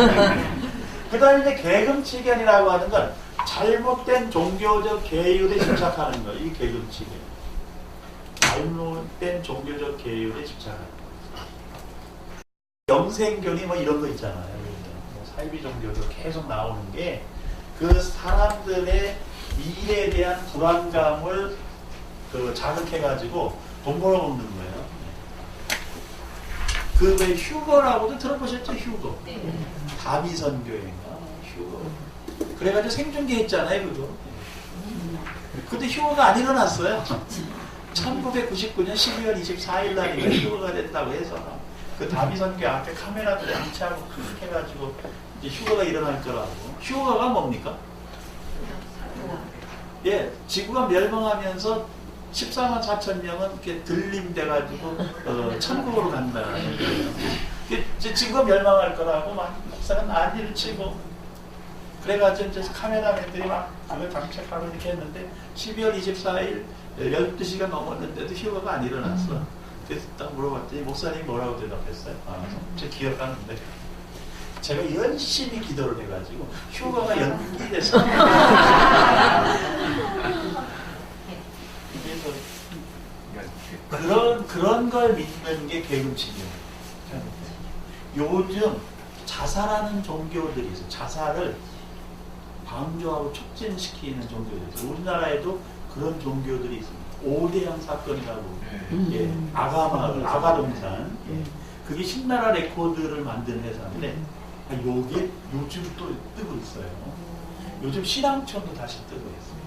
그 다음에 이제 계금치견이라고 하는 건 잘못된 종교적 계율에 집착하는 거예요. 이 계금치견. 잘못된 종교적 계율에 집착하는 거예요. 영생견이 뭐 이런 거 있잖아요. 뭐 사이비 종교도 계속 나오는 게 그 사람들의 일에 대한 불안감을 자극해가지고 돈 벌어먹는 거예요. 그 왜 휴거라고도 들어보셨죠? 휴거. 다비선교회인가? 휴거. 그래가지고 생중계 했잖아요, 그거. 근데 휴거가 안 일어났어요. 1999년 12월 24일 날인가 휴거가 됐다고 해서 그 다비선교회 앞에 카메라들 양치하고 해가지고 이제 휴거가 일어날 거라고. 휴거가 뭡니까? 예, 지구가 멸망하면서 14만 4천 명은 이렇게 들림돼가지고 천국으로 간다는 거예요. 지구가 멸망할 거라고 막 목사가 난리를 치고 그래가지고 이제 카메라맨들이 막 그걸 장착하고 이렇게 했는데 12월 24일 12시가 넘었는데도 휴가가 안 일어났어. 그래서 딱 물어봤더니 목사님이 뭐라고 대답했어요? 제가 기억하는데 제가 열심히 기도를 해가지고 휴가가 연기돼서 그래서 그런 걸 믿는 게 계급치기예요. 요즘 자살하는 종교들이 있어요. 자살을 방조하고 촉진시키는 종교들이 있어요. 우리나라에도 그런 종교들이 있습니다. 5대양 사건이라고. 예, 아가동산. 예. 그게 신나라 레코드를 만든 회사인데, 요게 요즘 또 뜨고 있어요. 요즘 신앙촌도 다시 뜨고 있어요.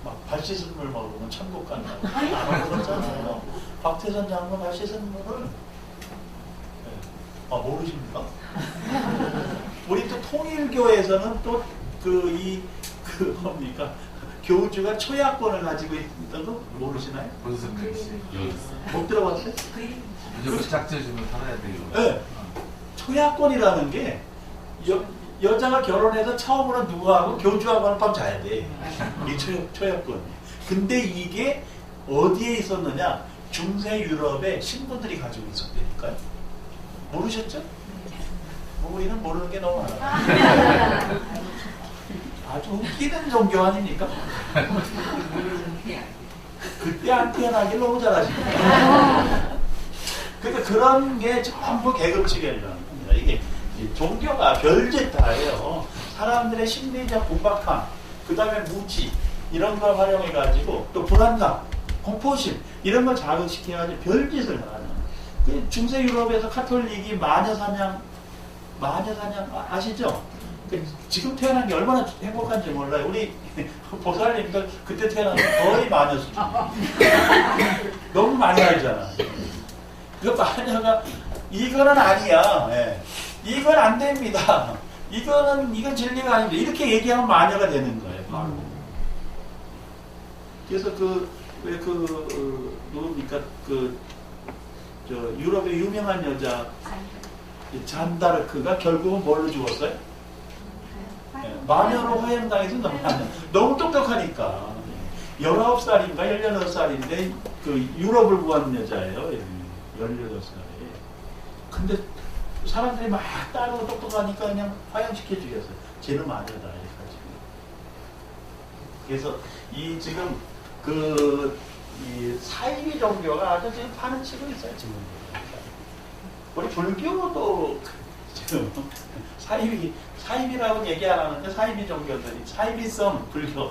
막 발 씻은 물 먹으면 천국 간다고. 안 그러잖아요. 박태선 장관 발 씻은 물을. 예. 모르십니까? 우리 또 통일교에서는 또 뭡니까? 교주가 초야권을 가지고 있던 거 모르시나요? 무슨 글씨? 못 들어봤어요? 무조건 짝져주면 살아야 돼요. 네. 초야권이라는 게 여자가 결혼해서 처음으로 누구하고 교주하고 하는 밤 자야 돼. 이게 초야권. 근데 이게 어디에 있었느냐? 중세 유럽에 신부들이 가지고 있었다니까요. 모르셨죠? 우리는 모르는 게 너무 많아요. 아주 웃기는 종교 아닙니까? 그때 안 태어나길 너무 잘하십니다. 그러니까 그런 게 전부 계급치견이라는 겁니다. 이게 종교가 별짓 다 해요. 사람들의 심리적 공박함, 그 다음에 무지, 이런 걸 활용해가지고 또 불안감, 공포심, 이런 걸 자극시켜가지고 별짓을 하는. 그 중세 유럽에서 카톨릭이 마녀사냥 아시죠? 지금 태어난 게 얼마나 행복한지 몰라요. 우리 보살님도 그때 태어났는데 거의 마녀 수준. 너무 많이 알잖아. 그 마녀가 이거는 아니야. 예. 이건 안 됩니다. 이건 진리가 아닙니다. 이렇게 얘기하면 마녀가 되는 거예요. 바로. 그래서 누굽니까? 유럽의 유명한 여자 잔다르크가 결국은 뭘로 죽었어요? 마녀로 화형당해서 너무 똑똑하니까 19살인가 18살인데 그 유럽을 구한 여자예요. 18살에. 근데 사람들이 막 따르고 똑똑하니까 그냥 화형시켜 주겠어요. 쟤는 마녀다 이래가지고. 그래서 지금 이 사이비 종교가 아주 지금 파는 치고 있어요. 지금 우리 불교도 지금 사이비라고 얘기 안 하는데 사이비 종교들이 사이비성 불교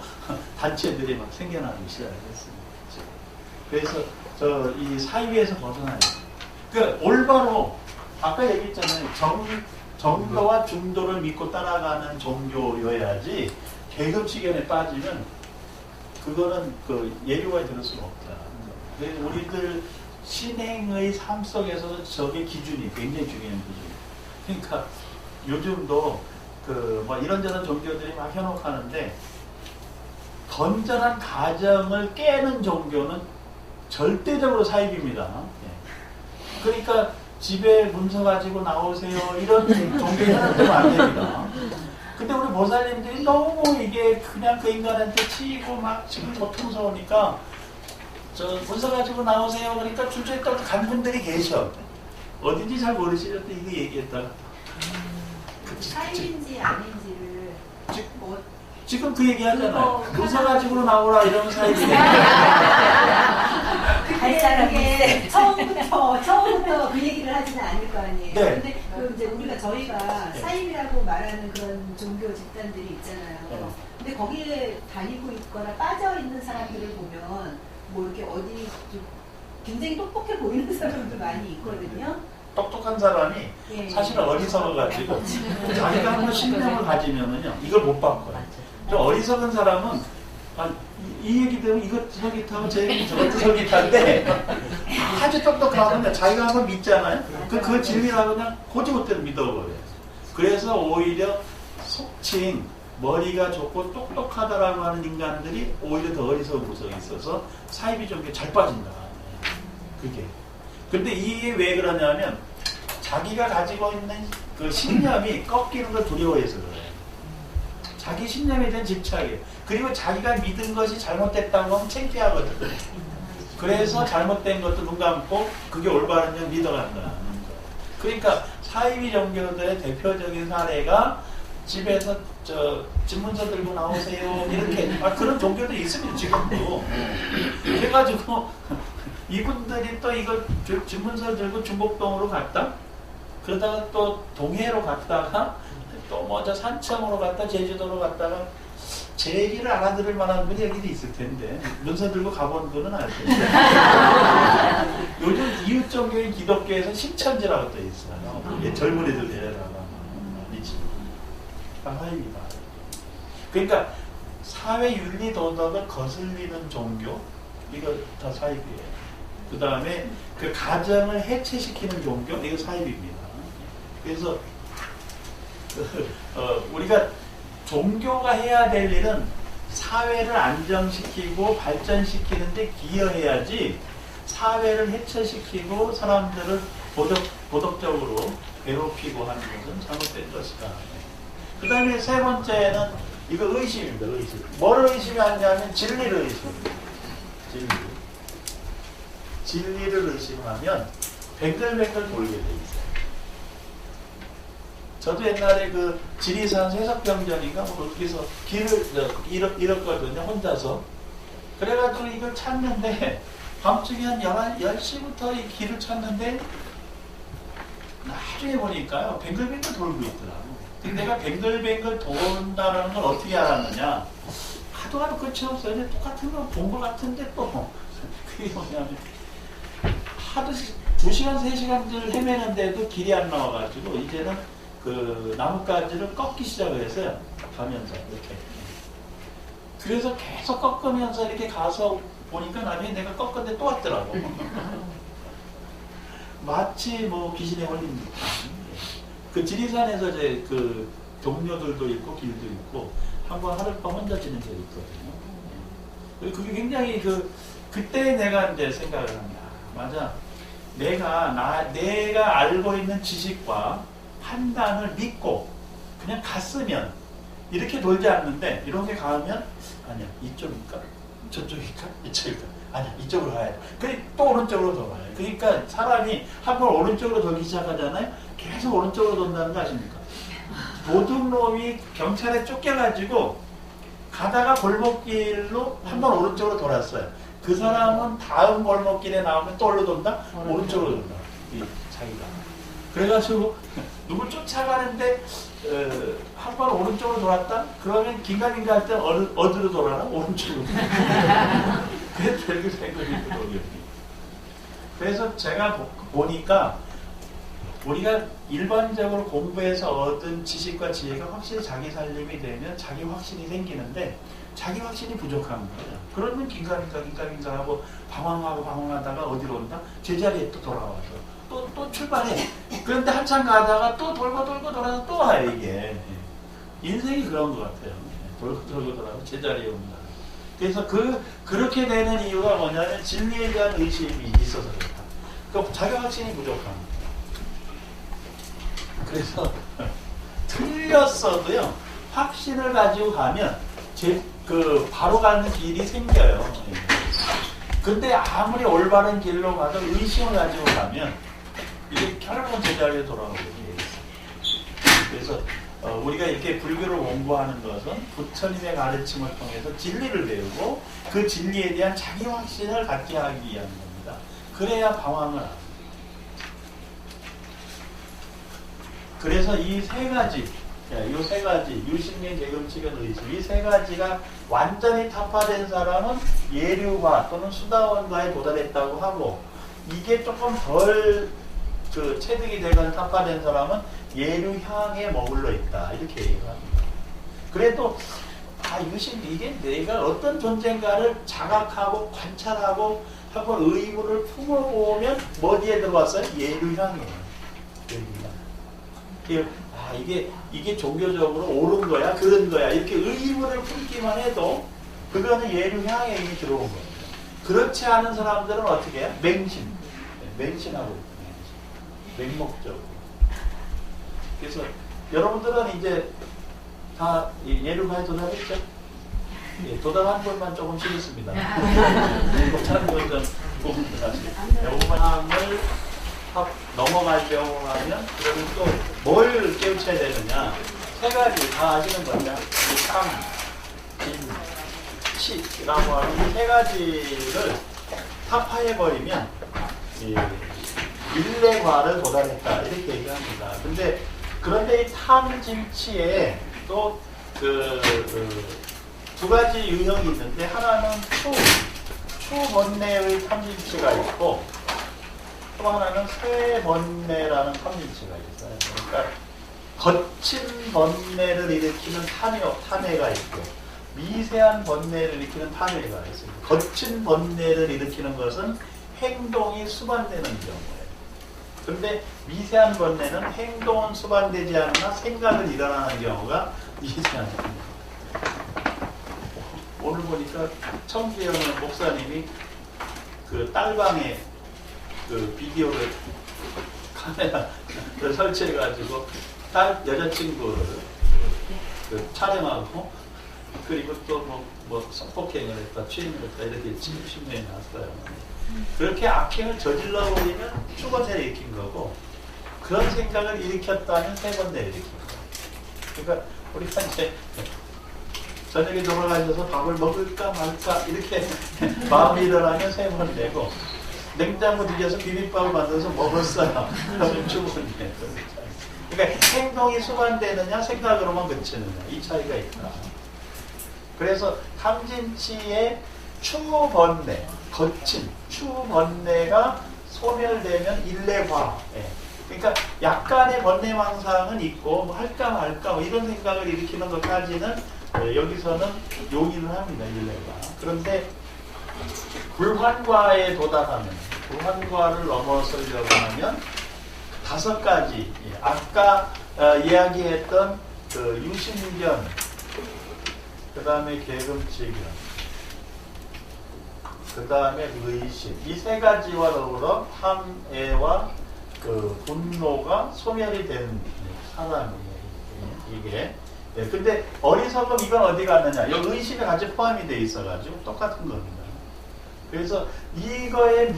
단체들이 막 생겨나기 시작했습니다. 그래서 이 사이비에서 벗어나야 돼요. 올바로 아까 얘기했잖아요. 정도와 중도를 믿고 따라가는 종교여야지 계급치견에 빠지면 그거는 예류가 될 수가 없다. 그래서 우리들 신행의 삶 속에서도 저게 기준이 굉장히 중요한 기준. 그러니까 요즘도 이런저런 종교들이 막 현혹하는데 건전한 가정을 깨는 종교는 절대적으로 사입입니다. 그러니까 집에 문서 가지고 나오세요 이런 종교 현혹되면 안 됩니다. 근데 우리 보살님들이 너무 이게 그냥 그 인간한테 치이고 막 지금 고통스러우니까 문서 가지고 나오세요. 그러니까 줄줄이 또 간 분들이 계셔. 어딘지 잘 모르시는데 이거 얘기했다가 사입인지 아닌지를 지금 그 얘기 하잖아요. 문서 가지고 나오라 이러면 사입이네. 그게 처음부터 그 얘기를 하지는 않을 거 아니에요. 네. 근데 이제 저희가 사입이라고 말하는 그런 종교 집단들이 있잖아요. 근데 거기에 다니고 있거나 빠져 있는 사람들을 보면 이렇게 어디 좀 굉장히 똑똑해 보이는 사람도 많이 있거든요. 똑똑한 사람이 사실은 어리석어가지고 자기가 한번 신념을 가지면은요 이걸 못 바꿔요. 좀 어리석은 사람은 이 얘기 되면 이것 설깃하고 저 얘기 저것도 설깃한데 아주 똑똑하면 자기가 한번 믿잖아요. 그 진리라고 그냥 고지못대로 믿어버려요. 그래서 오히려 속칭 머리가 좋고 똑똑하다라고 하는 인간들이 오히려 더 어리석은 구석이 있어서 사이비 종교에 잘 빠진다. 그게. 근데 이게 왜 그러냐면 자기가 가지고 있는 그 신념이 꺾이는 걸 두려워해서 그래요. 자기 신념에 대한 집착이에요. 그리고 자기가 믿은 것이 잘못됐다고 하면 창피하거든. 그래서 잘못된 것도 눈 감고 그게 올바른 줄 믿어간다. 그러니까 사이비 종교들의 대표적인 사례가 집에서 집문서 들고 나오세요 이렇게 그런 종교도 있습니다 지금도. 그래가지고 이분들이 또 이걸 집문서 들고 중곡동으로 갔다 그러다가 또 동해로 갔다가 또 뭐 저 산청으로 갔다 제주도로 갔다가 제 얘기를 알아들을 만한 분이 여기도 있을 텐데 문서 들고 가본 분은 알 텐데 요즘 이웃종교인 기독교에서 신천지라고 또 있어요. 젊은 애들 데려다가 미치 하입니다. 그러니까 사회 윤리 도덕을 거슬리는 종교 이거 다 사입이에요. 그 다음에 그 가정을 해체시키는 종교 이거 사입입니다. 그래서 우리가 종교가 해야 될 일은 사회를 안정시키고 발전시키는데 기여해야지 사회를 해체시키고 사람들을 도덕적으로 괴롭히고 하는 것은 잘못된 것이다. 그 다음에 세 번째는 이거 의심입니다. 의심. 뭐를 의심하냐면 진리를 의심합니다. 진리를 의심하면 뱅글뱅글 돌게 돼 있어요. 저도 옛날에 그 지리산 세석병전인가 뭐 어디서 길을 잃었거든요. 혼자서. 그래가지고 이걸 찾는데 밤중에 한 10시부터 이 길을 찾는데 나중에 보니까요. 뱅글뱅글 돌고 있더라고. 근데 내가 뱅글뱅글 돈다는 걸 어떻게 알았느냐. 하도 끝이 없어요. 근데 똑같은 거 본 것 같은데 또 그게 뭐냐면 하도 2시간 3시간들 헤매는데도 길이 안 나와가지고 이제는 그 나뭇가지를 꺾기 시작을 했어요. 가면서 이렇게. 그래서 계속 꺾으면서 이렇게 가서 보니까 나중에 내가 꺾었는데 또 왔더라고. 마치 뭐 귀신에 걸린 듯한. 그 지리산에서 이제 그 동료들도 있고 길도 있고 한번 하룻밤 혼자 지낸 적이 있거든요. 그게 굉장히 그때 내가 이제 생각을 합니다. 맞아. 내가 알고 있는 지식과 판단을 믿고 그냥 갔으면 이렇게 돌지 않는데 이렇게 가면 아니야 이쪽일까 저쪽일까 이쪽일까 아니야 이쪽으로 가야 돼. 그래 또 오른쪽으로 돌아요. 그러니까 사람이 한 번 오른쪽으로 돌기 시작하잖아요. 계속 오른쪽으로 돈다는 거 아십니까? 도둑놈이 경찰에 쫓겨가지고 가다가 골목길로 한 번 오른쪽으로 돌았어요. 그 사람은 다음 골목길에 나오면 또 올라 돈다? 오른쪽으로 돈다. 자기가. 그래가지고 누굴 쫓아가는데 한 번 오른쪽으로 돌았다? 그러면 긴가민가 할 때 어디로 돌아라? 오른쪽으로. 그래서 별그 생각이 들어요. 그래서 제가 보니까 우리가 일반적으로 공부해서 얻은 지식과 지혜가 확실히 자기 살림이 되면 자기 확신이 생기는데 자기 확신이 부족한 거예요. 그러면 긴가민가 하고 방황하다가 어디로 온다? 제자리에 또 돌아와서 또 출발해. 그런데 한참 가다가 또 돌고 돌아서 또 와요 이게. 인생이 그런 것 같아요. 돌고 돌아서 제자리에 온다. 그래서 그렇게 되는 이유가 뭐냐면 진리에 대한 의심이 있어서 그렇다. 그러니까 자기 확신이 부족한 거예요. 그래서 틀렸어도요 확신을 가지고 가면 바로 가는 길이 생겨요. 근데 아무리 올바른 길로 가도 의심을 가지고 가면 이게 결국은 제자리에 돌아오게 돼요. 그래서 우리가 이렇게 불교를 공부하는 것은 부처님의 가르침을 통해서 진리를 배우고 그 진리에 대한 자기 확신을 갖게 하기 위한 겁니다. 그래야 방황을 합니다. 그래서 이 세 가지, 유심민, 개금치견, 의심, 이 세 가지가 완전히 타파된 사람은 예류화 또는 수다원가에 도달했다고 하고, 이게 조금 덜 체득이 되거나 타파된 사람은 예류향에 머물러 있다. 이렇게 얘기합니다. 그래도, 유심, 이게 내가 어떤 존재인가를 자각하고 관찰하고 한번 의문을 품어보면 어디에 들어왔어요? 예류향이에요. 예류향. 이게 종교적으로 옳은 거야, 그런 거야, 이렇게 의문을 품기만 해도 그거는 예류향에 이미 들어온 거예요. 그렇지 않은 사람들은 어떻게 해요? 맹신하고 있어요. 맹목적으로. 그래서 여러분들은 이제 다 예루가에 도달했죠? 예, 도달한 것만 조금씩 있습니다. 못하는 건좀 봅니다. 요만을 넘어가려고 하면 그러면 또 뭘 깨우쳐야 되느냐? 세 가지 다 아시는 거죠? 참, 진, 치라고 하는 세 가지를 타파해버리면 일례과를 도달했다 이렇게 얘기합니다. 그런데 이 탐진치에 또 두 가지 유형이 있는데 하나는 추번뇌의 탐진치가 있고 또 하나는 쇠번뇌라는 탐진치가 있어요. 그러니까 거친 번뇌를 일으키는 탐해가 있고 미세한 번뇌를 일으키는 탐해가 있습니다. 거친 번뇌를 일으키는 것은 행동이 수반되는 경우예요. 그런데 미세한 번뇌는 행동은 수반되지 않으나 생각을 일어나는 경우가 미세한 번뇌입니다. 오늘 보니까 청주영 목사님이 그 딸방에 그 비디오를 카메라를 설치해가지고 딸 여자친구를 그 촬영하고 그리고 또 뭐 성폭행을 했다, 취임을 했다 이렇게 신문에 나왔어요. 그렇게 악행을 저질러 버리면 추번뇌를 일으킨 거고 그런 생각을 일으켰다면 세번뇌를 일으킨 거예요. 그러니까 우리가 이제 저녁에 돌아가셔서 밥을 먹을까 말까 이렇게 마음이 일어나면 세번뇌고 냉장고 뒤에서 비빔밥을 만들어서 먹었어요. 그러면 추번뇌. 그러니까 행동이 수반되느냐 생각으로만 그치느냐 이 차이가 있다. 그래서 탐진치의 추번뇌, 거친 추번뇌가 소멸되면 일례과. 그러니까 약간의 번뇌망상은 있고 뭐 할까 말까 뭐 이런 생각을 일으키는 것까지는 여기서는 용인을 합니다. 일례과. 그런데 불환과에 도달하면 불환과를 넘어서려고 하면 다섯 가지 아까 이야기했던 그 유심견 그 다음에 계금치견 그 다음에 의심 이 세 가지와 더불어 탐애와 그 분노가 소멸이 된 사람이에요. 이게 근데 어리석음 이건 어디 갔느냐 여기 의심이 같이 포함이 돼 있어가지고 똑같은 겁니다. 그래서 이거의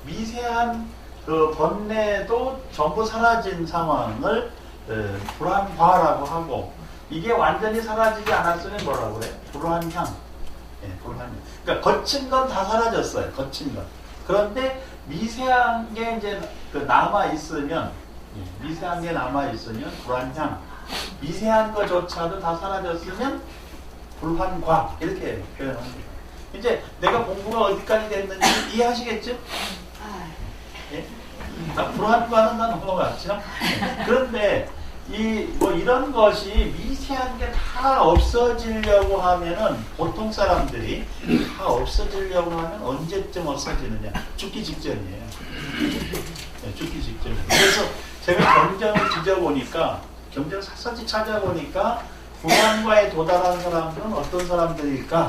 미세한 그 번뇌도 전부 사라진 상황을 불환과라고 하고 이게 완전히 사라지지 않았으면 뭐라고 그래? 불환향. 불환향. 그러니까 거친 건 다 사라졌어요. 거친 건. 그런데 미세한 게 이제 그 남아 있으면 미세한 게 남아 있으면 불환향. 미세한 거조차도 다 사라졌으면 불환과 이렇게 표현합니다. 이제 내가 공부가 어디까지 됐는지 이해하시겠죠? 예? 불환과는 다 넘어갔죠. 그런데 이런 것이 미세한 게 다 없어지려고 하면은 보통 사람들이 다 없어지려고 하면 언제쯤 없어지느냐? 죽기 직전이에요. 네, 죽기 직전이에요. 그래서 제가 경전을 뒤져보니까 경전을 샅샅이 찾아보니까 불환과에 도달한 사람들은 어떤 사람들일까?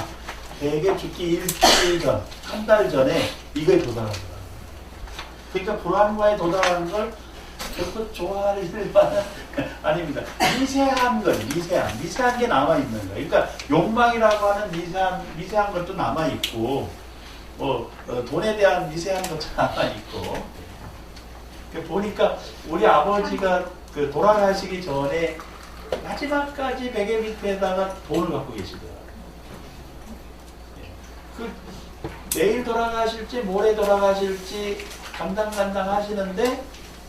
대개 죽기 일주일 전, 한 달 전에 이거에 도달하더라고요. 그러니까 불환과에 도달하는 걸 결코 좋아할 일만은 아닙니다. 미세한 건 미세한 게 남아있는 거예요. 그러니까 욕망이라고 하는 미세한 것도 남아있고 돈에 대한 미세한 것도 남아있고 보니까 우리 아버지가 그 돌아가시기 전에 마지막까지 베개 밑에다가 돈을 갖고 계시더라고요. 내일 돌아가실지 모레 돌아가실지 간당간당 하시는데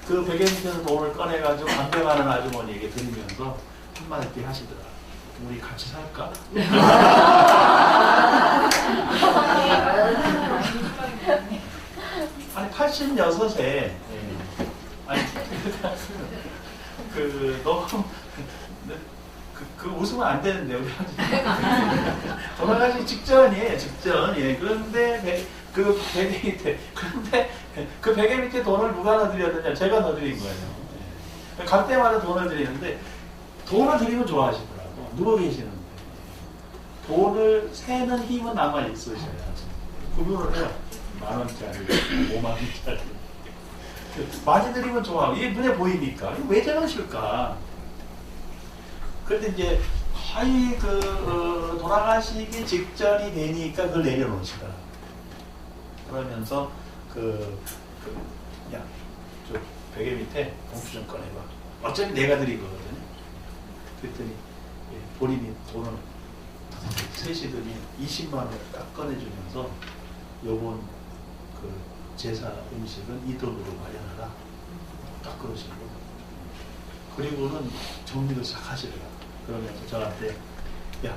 그 베개 밑에서 돈을 꺼내가지고 간병하는 아주머니에게 드리면서 한마디 이렇게 하시더라. 우리 같이 살까? 아니 86에 아니 너무 그 웃으면 안 되는데 우리 돌아가시기 직전이에요. 그런데 그 베개 밑에 그 베개 밑에 돈을 누가 넣어드렸느냐? 제가 넣어드린 거예요. 갈 때마다 돈을 드리는데 돈을 드리면 좋아하시더라고. 누워 계시는데 돈을 세는 힘은 남아 있으셔야지. 구분을 해요. 10,000원짜리, 50,000원짜리. 많이 드리면 좋아하고 이게 눈에 보이니까 왜 저러실까? 그런데 이제 거의 돌아가시기 직전이 되니까 그걸 내려놓으시더라고요. 그러면서 야, 저 베개 밑에 봉투 좀 꺼내봐. 어차피 내가 드린 거거든요. 그랬더니 본인이 돈을 세시더니 20만 원을 딱 꺼내주면서 요번 제사 음식은 이 돈으로 마련하라. 딱 그러시고 그리고는 정리를 싹 하시더라. 그러면서 저한테 야,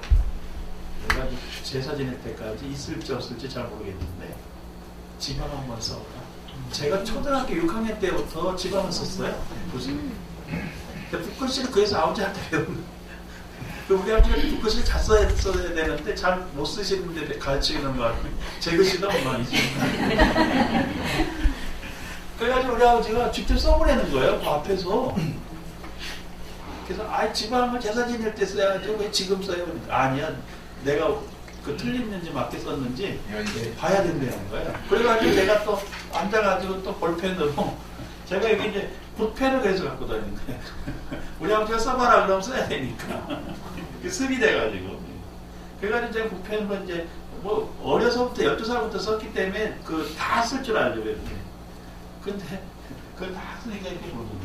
내가 제사 지낼 때까지 있을지 없을지 잘 모르겠는데 지방 한번 써라. 제가 초등학교 6학년 때부터 지방을 썼어요. 붓글씨를 그래서 아버지한테 배웠는데 우리 아버지가 붓글씨를 잘 써야 되는데 잘 못 쓰시는데 가르치는 거 같고 제 글씨도 엉망이지. 그래가지고 우리 아버지가 직접 써보라는 거예요. 그 앞에서. 그래서 지방을 제사 지낼 때 써야죠. 왜 지금 써요? 그러니까 아니야. 내가 틀렸는지 맞게 썼는지 봐야 된다는 거예요. 그래가지고 제가 또 앉아가지고 또 볼펜으로 제가 여기 이제 붓펜을 그래서 갖고 다니는 거예요. 우리 아버지가 써봐라 그러면 써야 되니까. 습이 돼가지고. 그래가지고 제가 붓펜으로 이제 뭐 어려서부터 12살부터 썼기 때문에 다 쓸 줄 알죠. 이렇게. 근데 그걸 다 쓰니까 이렇게 보더니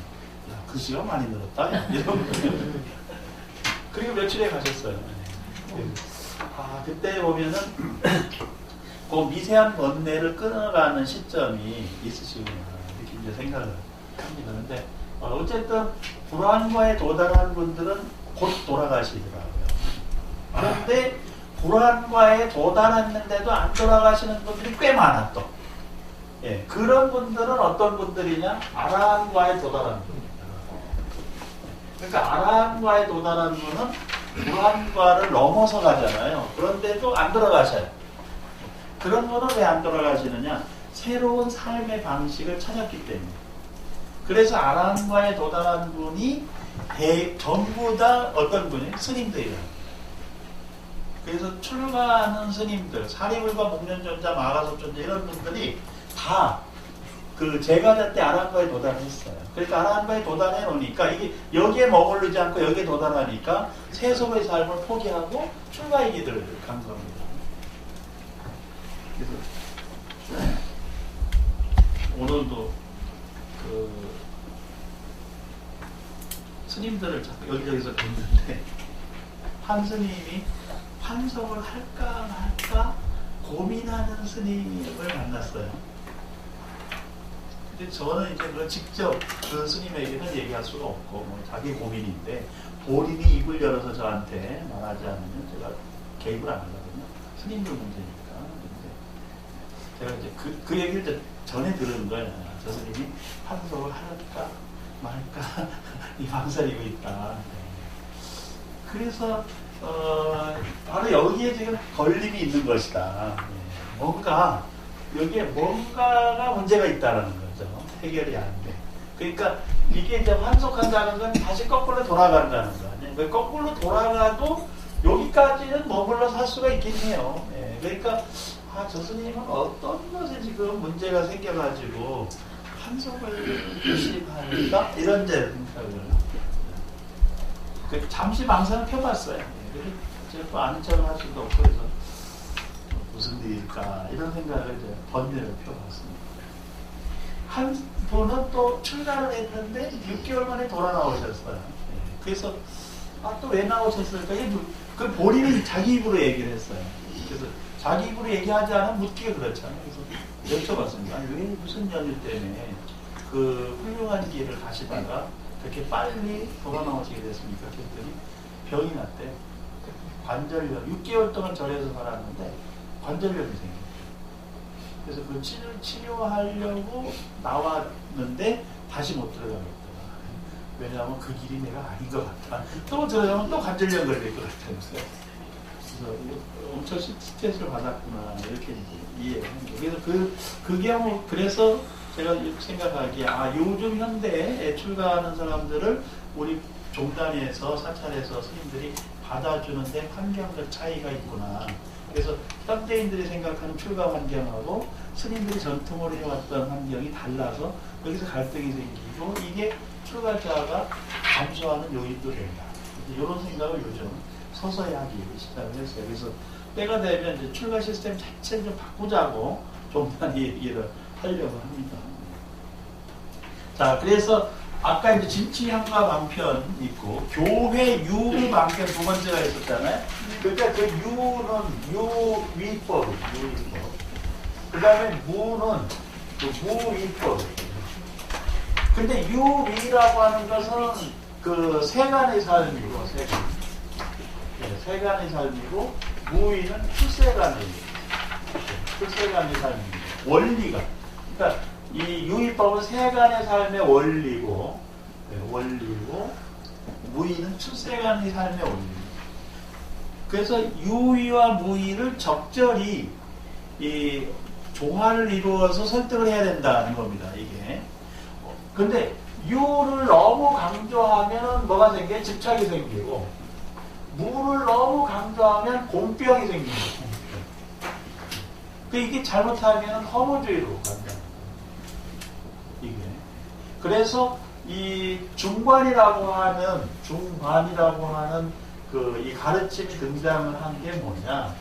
야, 글씨가 많이 늘었다. 이런 그리고 며칠에 가셨어요. 그때 보면은 그 미세한 번뇌를 끊어가는 시점이 있으시구나 이렇게 이제 생각을 합니다. 그런데 어쨌든 불안과에 도달한 분들은 곧 돌아가시더라고요. 그런데 불안과에 도달했는데도 안 돌아가시는 분들이 꽤 많아 또. 예, 그런 분들은 어떤 분들이냐? 아라한과에 도달한 분입니다. 그러니까 아라한과에 도달한 분은 불안과를 넘어서 가잖아요. 그런데도 안 돌아가셔요. 그런 분은 왜 안 돌아가시느냐? 새로운 삶의 방식을 찾았기 때문에. 그래서 아라한과에 도달한 분이 전부 다 어떤 분이에요? 스님들이에요. 그래서 출가하는 스님들, 사리불과 목련존자, 마가섭존자 이런 분들이 다 제가자 때 아라한과에 도달했어요. 그러니까 아라한과에 도달해 놓으니까 이게 여기에 머무르지 않고 여기에 도달하니까 세속의 삶을 포기하고 출가의 길을 간 겁니다. 그래서 오늘도 스님들을 자꾸 여기저기서 뵀는데 한 스님이 환석을 할까 말까 고민하는 스님을 만났어요. 근데 저는 이제 직접 그 스님에게는 얘기할 수가 없고 뭐 자기 고민인데 본인이 입을 열어서 저한테 말하지 않으면 제가 개입을 안 하거든요. 스님들 문제니까. 제가 이제 그 얘기를 이제 전에 들은 거예요. 저 스님이 환석을 할까 말까 이 망설이고 있다. 그래서 바로 여기에 지금 걸림이 있는 것이다. 뭔가 여기에 뭔가가 문제가 있다라는 거죠. 해결이 안 돼. 그러니까 이게 이제 환속한다는 건 다시 거꾸로 돌아간다는 거 아니에요. 거꾸로 돌아가도 여기까지는 머물러 살 수가 있긴 해요. 그러니까 저 스님은 어떤 것에 지금 문제가 생겨가지고 환속을 의심할까 이런 생각을 잠시 망상을 펴봤어요. 제가 또 아는 척을 할 수도 없고 그래서 무슨 일일까 이런 생각을 이제 번뇌를 펴봤습니다. 한 분은 또 출가를 했는데 6개월 만에 돌아 나오셨어요. 그래서 또 왜 나오셨을까? 그 본인이 자기 입으로 얘기를 했어요. 그래서 자기 입으로 얘기하지 않으면 묻기가 그렇잖아요. 그래서 여쭤봤습니다. 아니, 왜 무슨 연유 때문에 그 훌륭한 길을 가시다가 그렇게 빨리 돌아 나오시게 됐습니까? 그랬더니 병이 났대. 관절염. 6개월 동안 절에서 살았는데 관절염이 생겼어요. 그래서 그 치료하려고 나왔는데 다시 못 들어가겠더라. 왜냐하면 그 길이 내가 아닌 것 같다. 또 들어가면 또 관절염 걸릴 것 같다면서요. 그래서 엄청 스트레스를 받았구나 이렇게 이해하는 거예요. 그래서 그 경우 그래서 제가 생각하기에 요즘 현대에 출가하는 사람들을 우리 종단에서 사찰에서 스님들이 받아주는데 환경적 차이가 있구나. 그래서 현대인들이 생각하는 출가 환경하고 스님들이 전통으로 해왔던 환경이 달라서 여기서 갈등이 생기고 이게 출가자가 감소하는 요인도 된다. 이런 생각을 요즘 서서히 하기 시작을 했어요. 그래서 때가 되면 이제 출가 시스템 자체를 좀 바꾸자고 좀 더 얘기를 하려고 합니다. 자, 그래서 아까 이제 진취향과 방편 있고 교회 유 방편 두 번째가 있었잖아요. 그러니까 그 유는 유위법. 그 다음에 무는 그 무위법. 근데 유위라고 하는 것은 그 세간의 삶이고, 세간의 삶이고, 무위는 출세간의 삶입니다. 원리가. 그러니까 이 유위법은 세간의 삶의 원리고, 무위는 출세간의 삶의 원리입니다. 그래서 유위와 무위를 적절히 이 조화를 이루어서 설득을 해야 된다는 겁니다, 이게. 근데 유를 너무 강조하면 뭐가 생겨요? 집착이 생기고, 무를 너무 강조하면 공병이 생깁니다. 이게 잘못하면 허무주의로 간다. 이게. 그래서 이 중관이라고 하는 그 이 가르침이 등장을 한 게 뭐냐?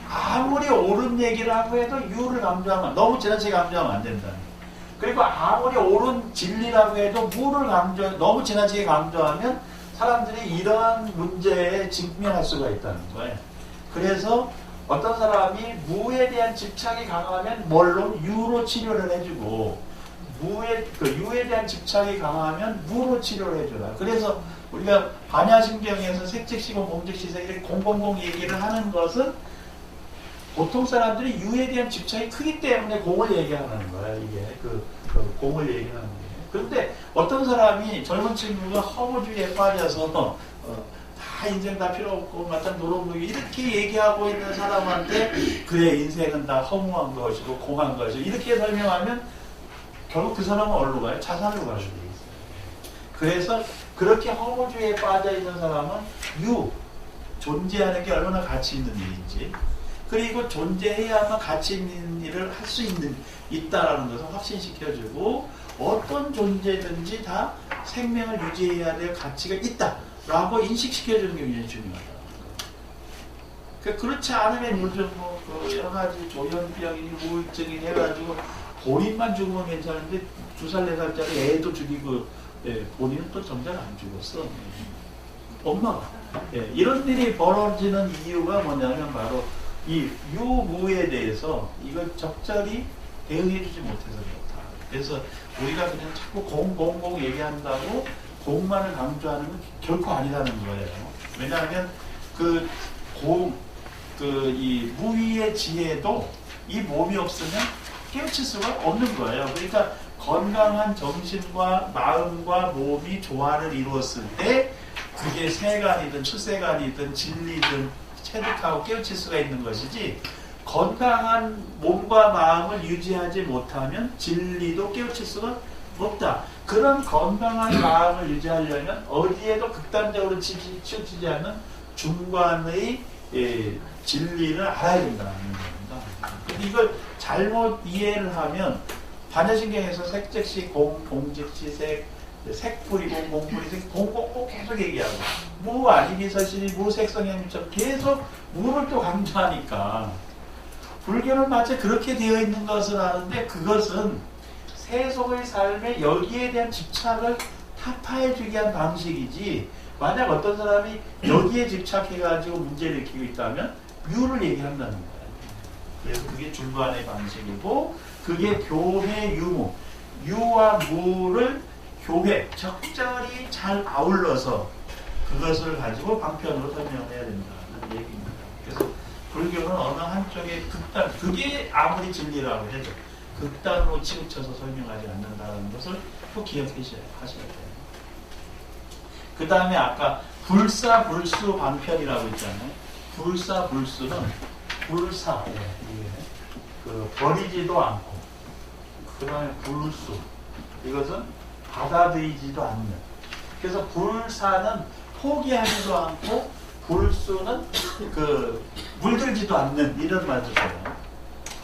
아무리 옳은 얘기를 하고 해도 유를 강조하면, 너무 지나치게 강조하면 안 된다. 그리고 아무리 옳은 진리라고 해도 무를 너무 지나치게 강조하면 사람들이 이러한 문제에 직면할 수가 있다는 거예요. 그래서 어떤 사람이 무에 대한 집착이 강하면 뭘로? 유로 치료를 해주고, 유에 대한 집착이 강하면 무로 치료를 해줘라. 그래서 우리가 반야신경에서 색즉시공, 공즉시색 이렇게 공공공 얘기를 하는 것은 보통 사람들이 유에 대한 집착이 크기 때문에 공을 얘기하는 거야. 이게 그 공을 얘기하는 거예요. 그런데 어떤 사람이 젊은 친구가 허무주의에 빠져서 다 인생 다 필요 없고 마땅 노름물이 이렇게 얘기하고 있는 사람한테 그래 인생은 다 허무한 것이고 공한 것이고 이렇게 설명하면 결국 그 사람은 어디로 가요? 자살로 가게 돼 있어요. 그래서 그렇게 허무주의에 빠져 있는 사람은 존재하는 게 얼마나 가치 있는 일인지, 그리고 존재해야만 가치 있는 일을 할 수 있다라는 것을 확신시켜주고, 어떤 존재든지 다 생명을 유지해야 될 가치가 있다라고 인식시켜주는 게 굉장히 중요하다. 그렇지 않으면 요즘 여러 가지 조현병이니 우울증이니 해가지고 본인만 죽으면 괜찮은데 2살, 4살짜리 애도 죽이고, 본인은 또 정작 안 죽었어. 엄마가. 이런 일이 벌어지는 이유가 뭐냐면 바로 이 유무에 대해서 이걸 적절히 대응해주지 못해서 그렇다. 그래서 우리가 그냥 자꾸 공 얘기한다고 공만을 강조하는 건 결코 아니라는 거예요. 왜냐하면 이 무위의 지혜도 이 몸이 없으면 깨우칠 수가 없는 거예요. 그러니까 건강한 정신과 마음과 몸이 조화를 이루었을 때 그게 세간이든 출세간이든 진리든 체득하고 깨우칠 수가 있는 것이지, 건강한 몸과 마음을 유지하지 못하면 진리도 깨우칠 수가 없다. 그런 건강한 마음을 유지하려면 어디에도 극단적으로 치우치지 않는 중간의 진리를 알아야 된다는 겁니다. 근데 이걸 잘못 이해를 하면 반야신경에서 색즉시 공, 공즉시 색, 색불이고 공불이 색, 공꼭 계속 얘기하고, 무 아니비서신이 무색성향처럼 계속 무를 또 강조하니까 불교는 마치 그렇게 되어 있는 것을 아는데, 그것은 세속의 삶에 여기에 대한 집착을 타파해주기 위한 방식이지, 만약 어떤 사람이 여기에 집착해가지고 문제를 일으키고 있다면 유를 얘기한다는 거예요. 그래서 그게 중간의 방식이고, 그게 교회 유무, 유와 무를 교회 적절히 잘 아울러서 그것을 가지고 방편으로 설명해야 된다는 얘기입니다. 그래서 불교는 어느 한쪽에 극단, 그게 아무리 진리라고 해도 극단으로 치우쳐서 설명하지 않는다는 것을 꼭 기억하셔야 돼요. 그 다음에 아까 불사불수 방편이라고 있잖아요. 불사불수는 불사, 버리지도 않고, 그 다음에 불수, 이것은 받아들이지도 않는. 그래서 불사는 포기하지도 않고, 불수는 물들지도 않는, 이런 말도 써요.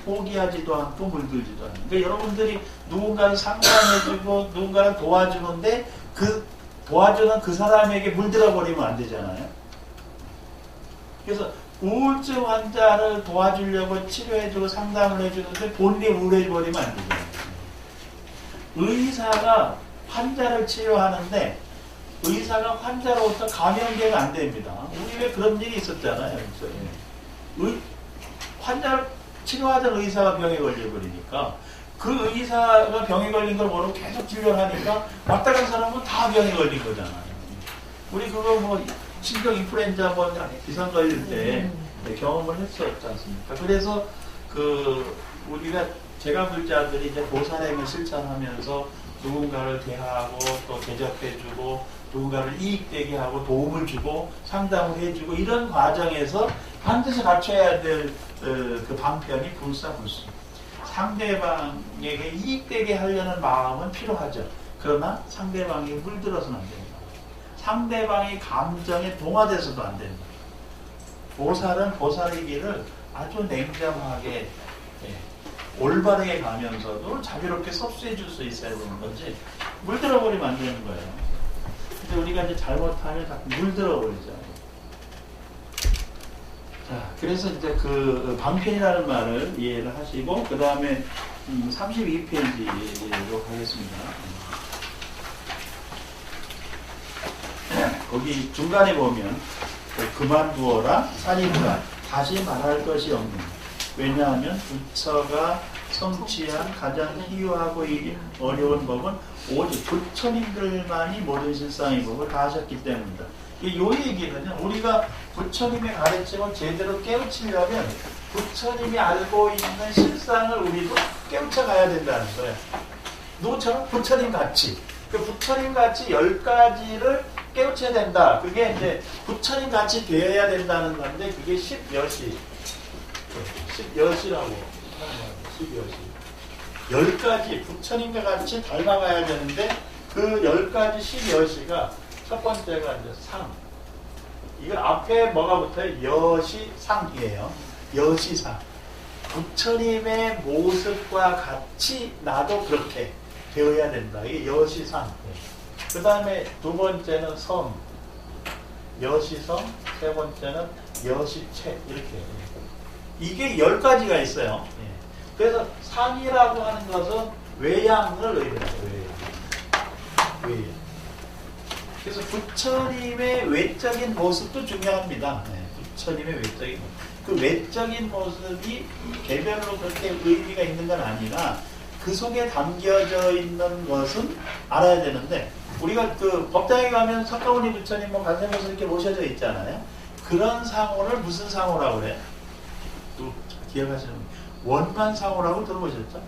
포기하지도 않고 물들지도 않는. 그러니까 여러분들이 누군가를 상담해주고 누군가를 도와주는데 그 도와주는 그 사람에게 물들어 버리면 안 되잖아요. 그래서 우울증 환자를 도와주려고 치료해주고 상담을 해주는데 본인이 우울해버리면 안 되잖아요. 의사가 환자를 치료하는데 의사가 환자로부터 감염되면 안 됩니다. 우리 왜 그런 일이 있었잖아요. 환자를 치료하던 의사가 병에 걸려버리니까 그 의사가 병에 걸린 걸 모르고 계속 진료를 하니까 왔다 간 사람은 다 병에 걸린 거잖아요. 우리 그거 뭐 신종 인플루엔자 뭐 이상 걸릴 때 경험을 했었지 않습니까? 그래서 그 우리가 제가불자들이 이제 보살행을 실천하면서 누군가를 대하고 또 대접해주고 누군가를 이익되게 하고 도움을 주고 상담을 해주고 이런 과정에서 반드시 갖춰야 될 그 방편이 불사불수. 상대방에게 이익되게 하려는 마음은 필요하죠. 그러나 상대방이 물들어서는 안 됩니다. 상대방의 감정에 동화돼서도 안 됩니다. 보살은 보살의 길을 아주 냉정하게 올바르게 가면서도 자비롭게 섭수해 줄 수 있어야 되는 거지 물들어 버리면 안 되는 거예요. 근데 우리가 이제 잘못하면 자꾸 물들어 버리죠. 자, 그래서 이제 그 방편이라는 말을 이해를 하시고 그 다음에 32페이지로 가겠습니다. 거기 중간에 보면 그만두어라 살인과 다시 말할 것이 없는. 왜냐하면 부처가 성취한 가장 희유하고 어려운 법은 오직 부처님들만이 모든 실상의 법을 다 하셨기 때문이다. 이 얘기는요, 우리가 부처님의 가르침을 제대로 깨우치려면 부처님이 알고 있는 실상을 우리도 깨우쳐 가야 된다는 거예요. 누구처럼? 부처님 같이. 그 부처님 같이 10가지를 깨우쳐야 된다. 그게 이제 부처님 같이 되어야 된다는 건데 그게 10여시. 10여시라고 하는 거예요. 10여시. 10가지 부처님과 같이 닮아가야 되는데 그 10가지 10여시가 첫 번째가 이제 상. 이거 앞에 뭐가 붙어요? 여시상이에요. 여시상. 부처님의 모습과 같이 나도 그렇게 되어야 된다. 이게 여시상. 그 다음에 두 번째는 성. 여시성. 세 번째는 여시체. 이렇게. 이게 10가지가 있어요. 그래서 상이라고 하는 것은 외양을 의미해요. 외양. 그래서 부처님의 외적인 모습도 중요합니다. 부처님의 외적인 모습. 그 외적인 모습이 개별로 그렇게 의미가 있는 건 아니라 그 속에 담겨져 있는 것은 알아야 되는데 우리가 그 법당에 가면 석가모니 부처님 뭐 관세음보살 이렇게 모셔져 있잖아요. 그런 상호를 무슨 상호라고 그래요? 또 기억하시는 분. 원만상호라고 들어보셨죠?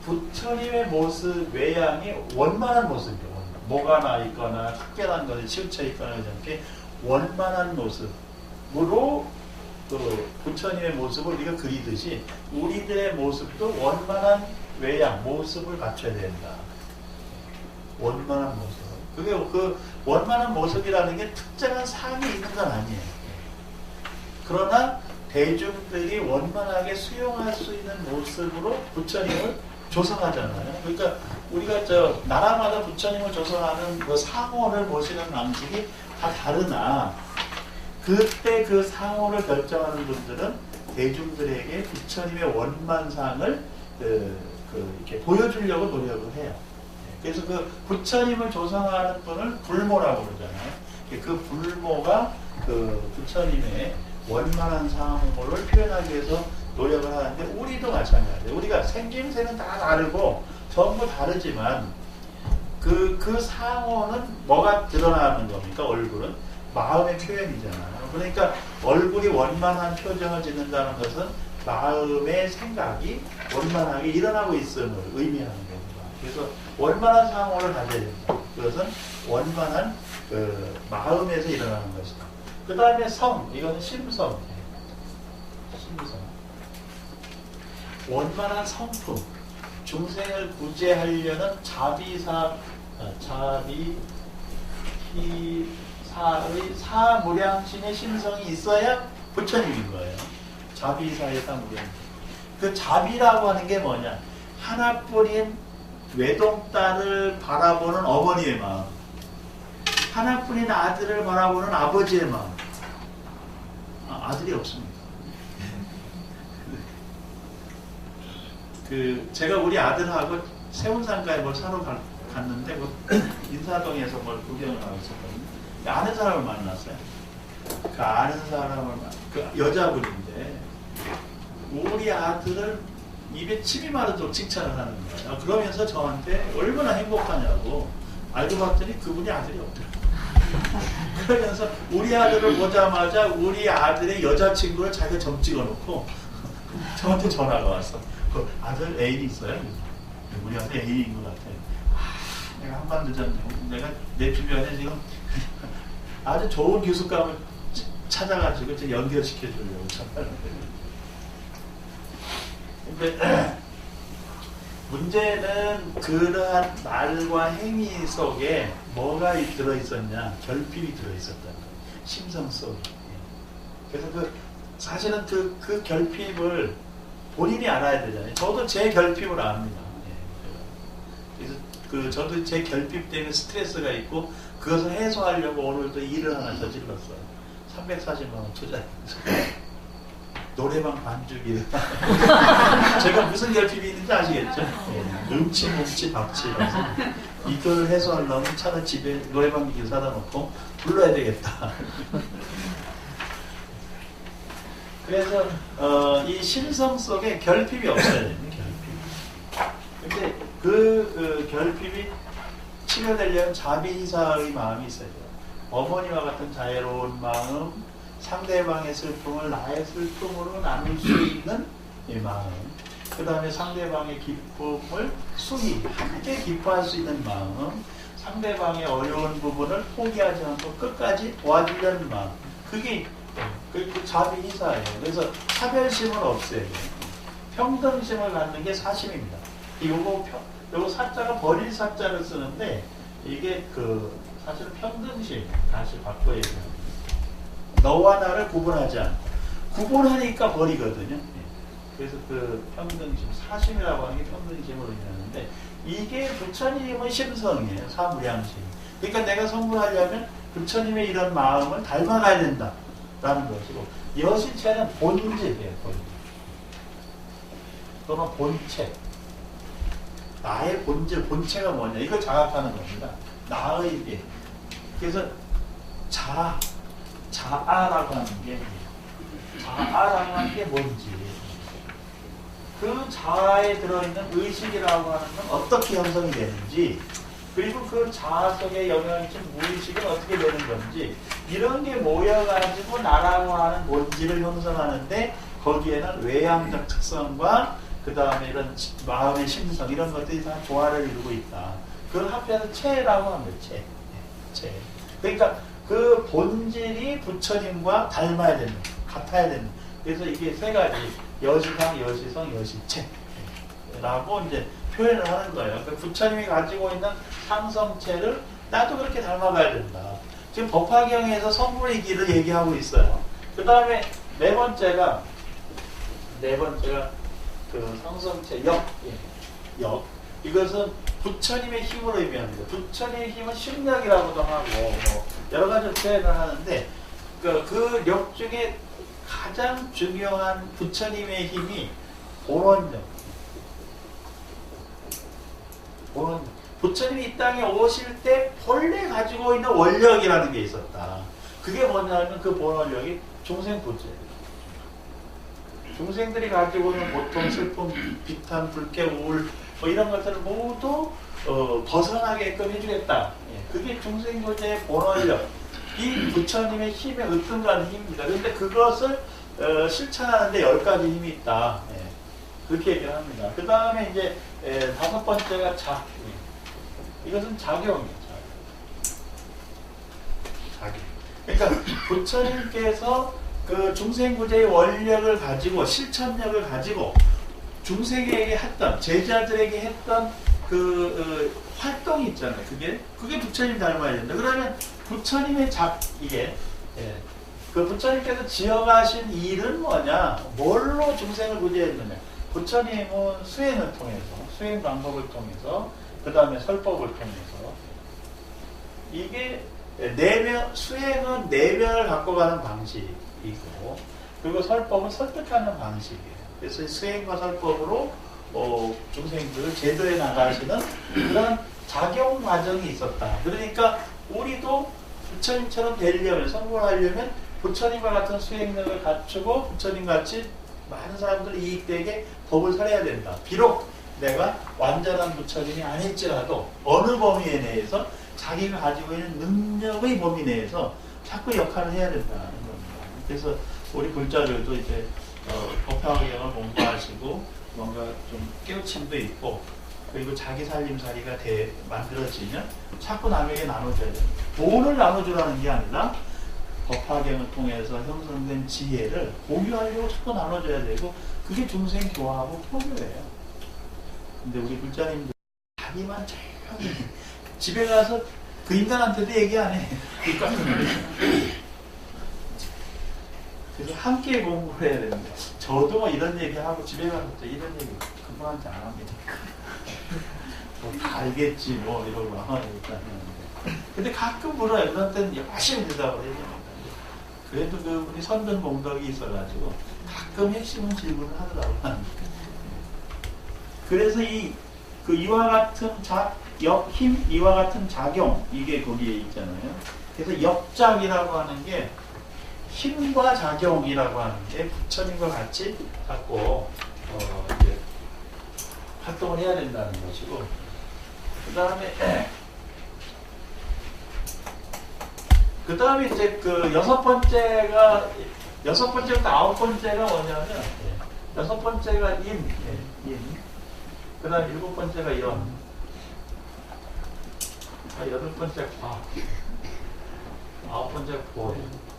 부처님의 모습 외양이 원만한 모습이에요. 뭐가 나 있거나 특별한 것에 치우쳐 있거나 이렇게 원만한 모습으로 그 부처님의 모습을 우리가 그리듯이 우리들의 모습도 원만한 외양, 모습을 갖춰야 된다. 원만한 모습. 그게 그 원만한 모습이라는 게 특정한 상이 있는 건 아니에요. 그러나 대중들이 원만하게 수용할 수 있는 모습으로 부처님을 조성하잖아요. 그러니까 우리가 나라마다 부처님을 조성하는 그 상호를 모시는 방식이 다 다르나 그때 그 상호를 결정하는 분들은 대중들에게 부처님의 원만상을 이렇게 보여주려고 노력을 해요. 그래서 그 부처님을 조성하는 분을 불모라고 그러잖아요. 그 불모가 그 부처님의 원만한 상호를 표현하기 위해서 노력을 하는데 우리도 마찬가지예요. 우리가 생김새는 다 다르고 전부 다르지만 그 상호는 뭐가 드러나는 겁니까? 얼굴은 마음의 표현이잖아요. 그러니까 얼굴이 원만한 표정을 짓는다는 것은 마음의 생각이 원만하게 일어나고 있음을 의미하는 겁니다. 그래서 원만한 상호를 가져야 됩니다. 그것은 원만한 그 마음에서 일어나는 것이다. 그 다음에 성, 이거는 심성. 심성. 원만한 성품, 중생을 구제하려는 자비사의 사무량심의 심성이 있어야 부처님인 거예요. 자비사의 사무량심. 그 자비라고 하는 게 뭐냐? 하나뿐인 외동딸을 바라보는 어머니의 마음. 하나뿐인 아들을 바라보는 아버지의 마음. 아들이 없습니다. 제가 우리 아들하고 세운산가에 뭘 사러 갔는데 인사동에서 뭘 구경을 하고 있었거든요. 아는 사람을 만났어요. 그 아는 사람을 그 여자분인데 우리 아들을 입에 침이 마르도록 칭찬을 하는 거예요. 그러면서 저한테 얼마나 행복하냐고. 알고 봤더니 그분이 아들이 없더라고요. 그러면서 우리 아들을 보자마자 우리 아들의 여자친구를 자기가 점 찍어놓고 저한테 전화가 왔어. 그 아들 애인이 있어요? 우리 아들 애인인 것 같아요. 내가 한번 늦었네. 내가 내 주변에 지금 아주 좋은 교수감을 찾아가지고 좀 연결시켜주려고 찾았는데. 근데 문제는 그러한 말과 행위 속에 뭐가 들어있었냐? 결핍이 들어있었다는 거예요. 심성 속에. 그래서 사실은 그 결핍을 본인이 알아야 되잖아요. 저도 제 결핍을 압니다. 그래서 저도 제 결핍 때문에 스트레스가 있고 그것을 해소하려고 오늘도 일을 하나 저질렀어요. 340만 원 투자해서 노래방 반주기. 제가 무슨 결핍이 있는지 아시겠죠? 음치, 묵치, 박치라서 이거를 해소하려면 차라리 집에 노래방 기계 사다 놓고 불러야 되겠다. 그래서 이 심성 속에 결핍이 없어야 됩니다. 결핍. 근데 그 결핍이 치료되려면 자비희사의 마음이 있어야 돼요. 어머니와 같은 자애로운 마음, 상대방의 슬픔을 나의 슬픔으로 나눌 수 있는 이 마음, 그 다음에 상대방의 기쁨을 순히 함께 기뻐할 수 있는 마음, 상대방의 어려운 부분을 포기하지 않고 끝까지 도와주려는 마음, 그게 그 자비희사예요. 그래서 차별심은 없애야 돼요. 평등심을 갖는 게 사심입니다. 요거 사자가 버릴 사자를 쓰는데 이게 사실은 평등심 다시 바꿔야 돼요. 너와 나를 구분하지 않고 구분하니까 버리거든요. 그래서 평등심, 사심이라고 하는 게 평등심으로 인하는데 이게 부처님의 심성이에요. 사무량심. 그러니까 내가 성불하려면 부처님의 이런 마음을 닮아가야 된다라는 것이고 여신체는 본질이에요. 본질. 또는 본체. 나의 본질, 본체가 뭐냐 이걸 자각하는 겁니다. 나의 게. 그래서 자아라고 하는 게 뭔지, 그 자아에 들어있는 의식이라고 하는 건 어떻게 형성이 되는지, 그리고 그 자아 속에 영향이친 무의식은 어떻게 되는 건지, 이런 게 모여가지고 나라고 하는 본질을 형성하는데 거기에는 외향적 특성과 그 다음에 이런 마음의 심성 이런 것들이 다 조화를 이루고 있다. 그걸 합해서 체라고 합니다. 체. 그러니까 그 본질이 부처님과 닮아야 되는, 같아야 되는. 그래서 이게 세 가지, 여시상, 여시성, 여시체라고 이제 표현을 하는 거예요. 그러니까 부처님이 가지고 있는 상성체를 나도 그렇게 닮아가야 된다. 지금 법화경에서 성불의 길을 얘기하고 있어요. 그 다음에 네 번째가 그 상성체 역. 이것은 부처님의 힘으로 의미합니다. 부처님의 힘은 심력이라고도 하고 여러 가지 표현을 하는데 그 력 중에 가장 중요한 부처님의 힘이 본원력. 부처님이 이 땅에 오실 때 본래 가지고 있는 원력이라는 게 있었다. 그게 뭐냐면 그 본원력이 중생부재예요. 중생들이 가지고 있는 고통, 슬픔, 비탄, 불쾌, 우울 이런 것들을 모두 벗어나게끔 해주겠다. 그게 중생부재의 본원력. 이 부처님의 힘의 으뜸가는 힘입니다. 그런데 그것을 실천하는데 10가지 힘이 있다. 그렇게 얘기를 합니다. 그 다음에 이제 다섯 번째가 이것은 작용이에요. 작용. 그러니까 부처님께서 그 중생구제의 원력을 가지고 실천력을 가지고 중생에게 했던, 제자들에게 했던 그 활동이 있잖아요. 그게 부처님 닮아야 된다. 그러면 부처님의 그 부처님께서 지어가신 일은 뭐냐? 뭘로 중생을 구제했느냐? 부처님은 수행을 통해서, 수행 방법을 통해서, 그 다음에 설법을 통해서, 이게 수행은 내면을 갖고 가는 방식이고, 그리고 설법은 설득하는 방식이에요. 그래서 수행과 설법으로 중생들을 제도에 나가시는 그런 작용 과정이 있었다. 그러니까 우리도 부처님처럼 되려면, 성불하려면 부처님과 같은 수행력을 갖추고 부처님같이 많은 사람들 이익되게 법을 설해야 된다. 비록 내가 완전한 부처님이 아닐지라도 어느 범위 내에서 자기가 가지고 있는 능력의 범위 내에서 자꾸 역할을 해야 된다는 겁니다. 그래서 우리 불자들도 이제 법화경을 공부하시고 뭔가 좀 깨우침도 있고, 그리고 자기 살림살이가 만들어지면 자꾸 남에게 나눠줘야 됩니다. 돈을 나눠주라는 게 아니라 법화경을 통해서 형성된 지혜를 공유하려고 자꾸 나눠줘야 되고, 그게 중생 교화하고 포교예요. 근데 우리 불자님들 자기만 조용히 집에 가서 그 인간한테도 얘기 안 해. 그래서 함께 공부를 해야 됩니다. 저도 뭐 이런 얘기하고 집에 가서 또 이런 얘기 그분한테 안 합니다. 뭐 다 알겠지 뭐 이러고 일단 하는데, 근데 가끔 물어요. 그런 때는 열심히 대답을 해야 됩니다. 그래도 그분이 선전 공덕이 있어가지고 가끔 핵심은 질문을 하더라고요. 그래서 이와 같은 힘, 이와 같은 작용, 이게 거기에 있잖아요. 그래서 역작이라고 하는 게 힘과 작용이라고 하는 게 부처님과 같이 자꾸 이제 활동을 해야 된다는 것이고, 그 다음에 이제 그 여섯 번째부터 아홉 번째가 뭐냐면, 여섯 번째가 임, 그 다음 일곱 번째가 연, 여덟 번째 과, 아홉 번째 보예요.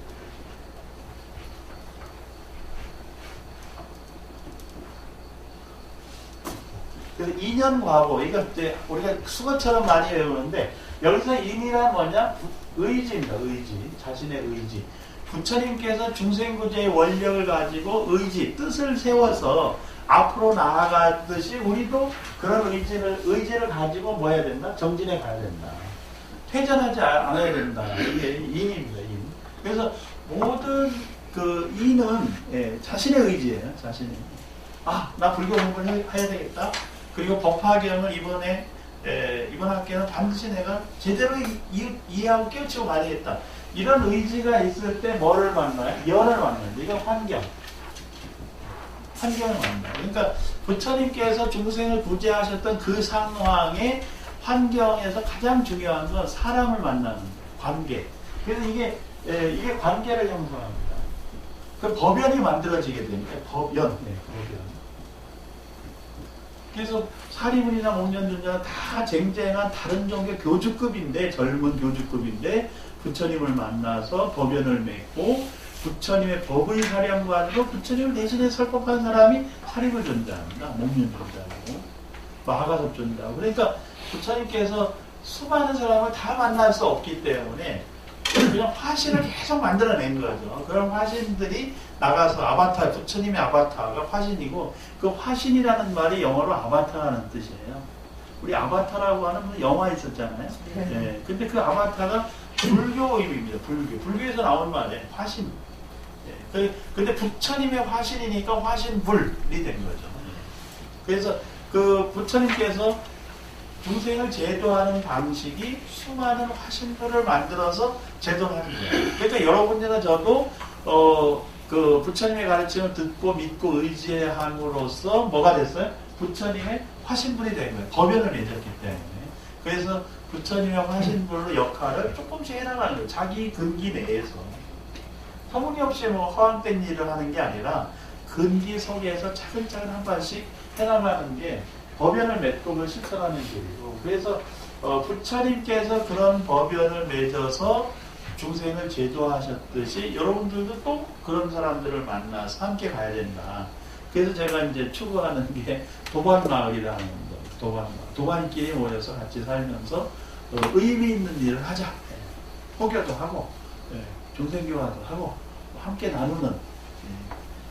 그래서 인연과보, 이거 이제 우리가 수거처럼 많이 외우는데, 여기서 인이란 뭐냐? 의지입니다. 의지, 자신의 의지. 부처님께서 중생구제의 원력을 가지고 의지, 뜻을 세워서 앞으로 나아가듯이 우리도 그런 의지를 가지고 뭐 해야 된다? 정진해 가야 된다. 퇴전하지 않아야 된다. 이게 인입니다. 인. 그래서 모든 그 인은 자신의 의지예요. 자신의. 나 불교 공부를 해야 되겠다. 그리고 법화경을 이번 학기에는 반드시 내가 제대로 이해하고 깨우치고 가야겠다. 이런 의지가 있을 때 뭐를 만나요? 연을 만나요. 이건 환경을 만나요. 그러니까 부처님께서 중생을 구제하셨던 그 상황의 환경에서 가장 중요한 건 사람을 만나는 관계. 그래서 이게 관계를 형성합니다. 그 법연이 만들어지게 되니까 법연. 그래서 사리문이나 목련존자는 다 쟁쟁한 다른 종교 교주급인데, 젊은 교주급인데 부처님을 만나서 법연을 맺고 부처님의 법의 사량 가지고 부처님을 대신에 설법한 사람이 사리문존자입니다. 목련존자고 마하가섭존자고. 그러니까 부처님께서 수많은 사람을 다 만날 수 없기 때문에 그냥 화신을 계속 만들어낸 거죠. 그런 화신들이 나가서 부처님의 아바타가 화신이고, 그 화신이라는 말이 영어로 아바타라는 뜻이에요. 우리 아바타라고 하는 영화 있었잖아요. 네. 근데 그 아바타가 불교 의미입니다. 불교에서 나온 말이에요. 화신. 네. 근데 부처님의 화신이니까 화신불이 된 거죠. 그래서 그 부처님께서 중생을 제도하는 방식이 수많은 화신들을 만들어서 제도하는 거예요. 그러니까 여러분들이나 저도 그 부처님의 가르침을 듣고 믿고 의지함으로써 뭐가 됐어요? 부처님의 화신불이 된 거예요. 법연을 맺었기 때문에. 그래서 부처님의 화신불로 역할을 조금씩 해나가는 거예요. 자기 근기 내에서. 터무니없이 뭐 허황된 일을 하는 게 아니라 근기 속에서 차근차근 한 발씩 해나가는 게 법연을 맺고 그걸 실천하는 길이고, 그래서 부처님께서 그런 법연을 맺어서 중생을 제도하셨듯이 여러분들도 또 그런 사람들을 만나서 함께 가야 된다. 그래서 제가 이제 추구하는 게 도반마을이라는 거, 도반끼리 모여서 같이 살면서 의미 있는 일을 하자. 포교도 하고 중생교화도 하고 함께 나누는,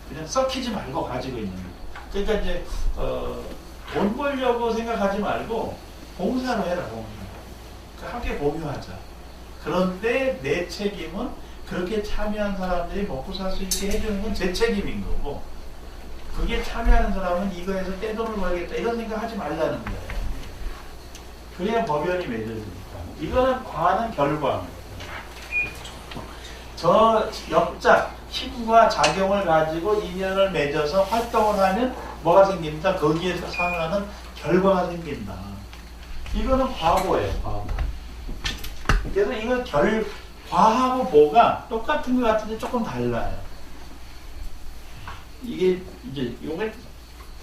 그냥 썩히지 말고 가지고 있는. 그러니까 이제 돈 벌려고 생각하지 말고 봉사로 해라, 봉사. 함께 공유하자. 그런데 내 책임은 그렇게 참여한 사람들이 먹고 살 수 있게 해주는 건 제 책임인 거고, 그게 참여하는 사람은 이거에서 떼돈을 벌겠다 이런 생각 하지 말라는 거예요. 그래야 법연이 맺어지니까. 이거는 과는 결과입니다. 저 역작, 힘과 작용을 가지고 인연을 맺어서 활동을 하면 뭐가 생깁니다? 거기에서 상하는 결과가 생긴다. 이거는 과거예요, 과거. 그래서 이거 과하고 보가 똑같은 것 같은데 조금 달라요. 이게 이제 요게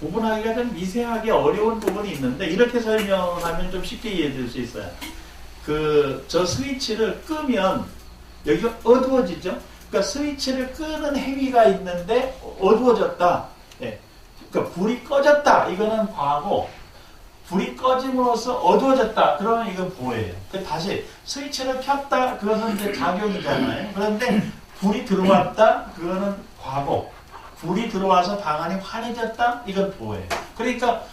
구분하기가 좀 미세하게 어려운 부분이 있는데, 이렇게 설명하면 좀 쉽게 이해될 수 있어요. 저 스위치를 끄면 여기가 어두워지죠? 그러니까 스위치를 끄는 행위가 있는데 어두워졌다. 예. 그러니까 불이 꺼졌다. 이거는 과고, 불이 꺼짐으로써 어두워졌다. 그러면 이건 보예요. 다시 스위치를 켰다. 그것은 이제 작용이잖아요. 그런데 불이 들어왔다. 그거는 과고, 불이 들어와서 방안이 환해졌다. 이건 보예요. 그러니까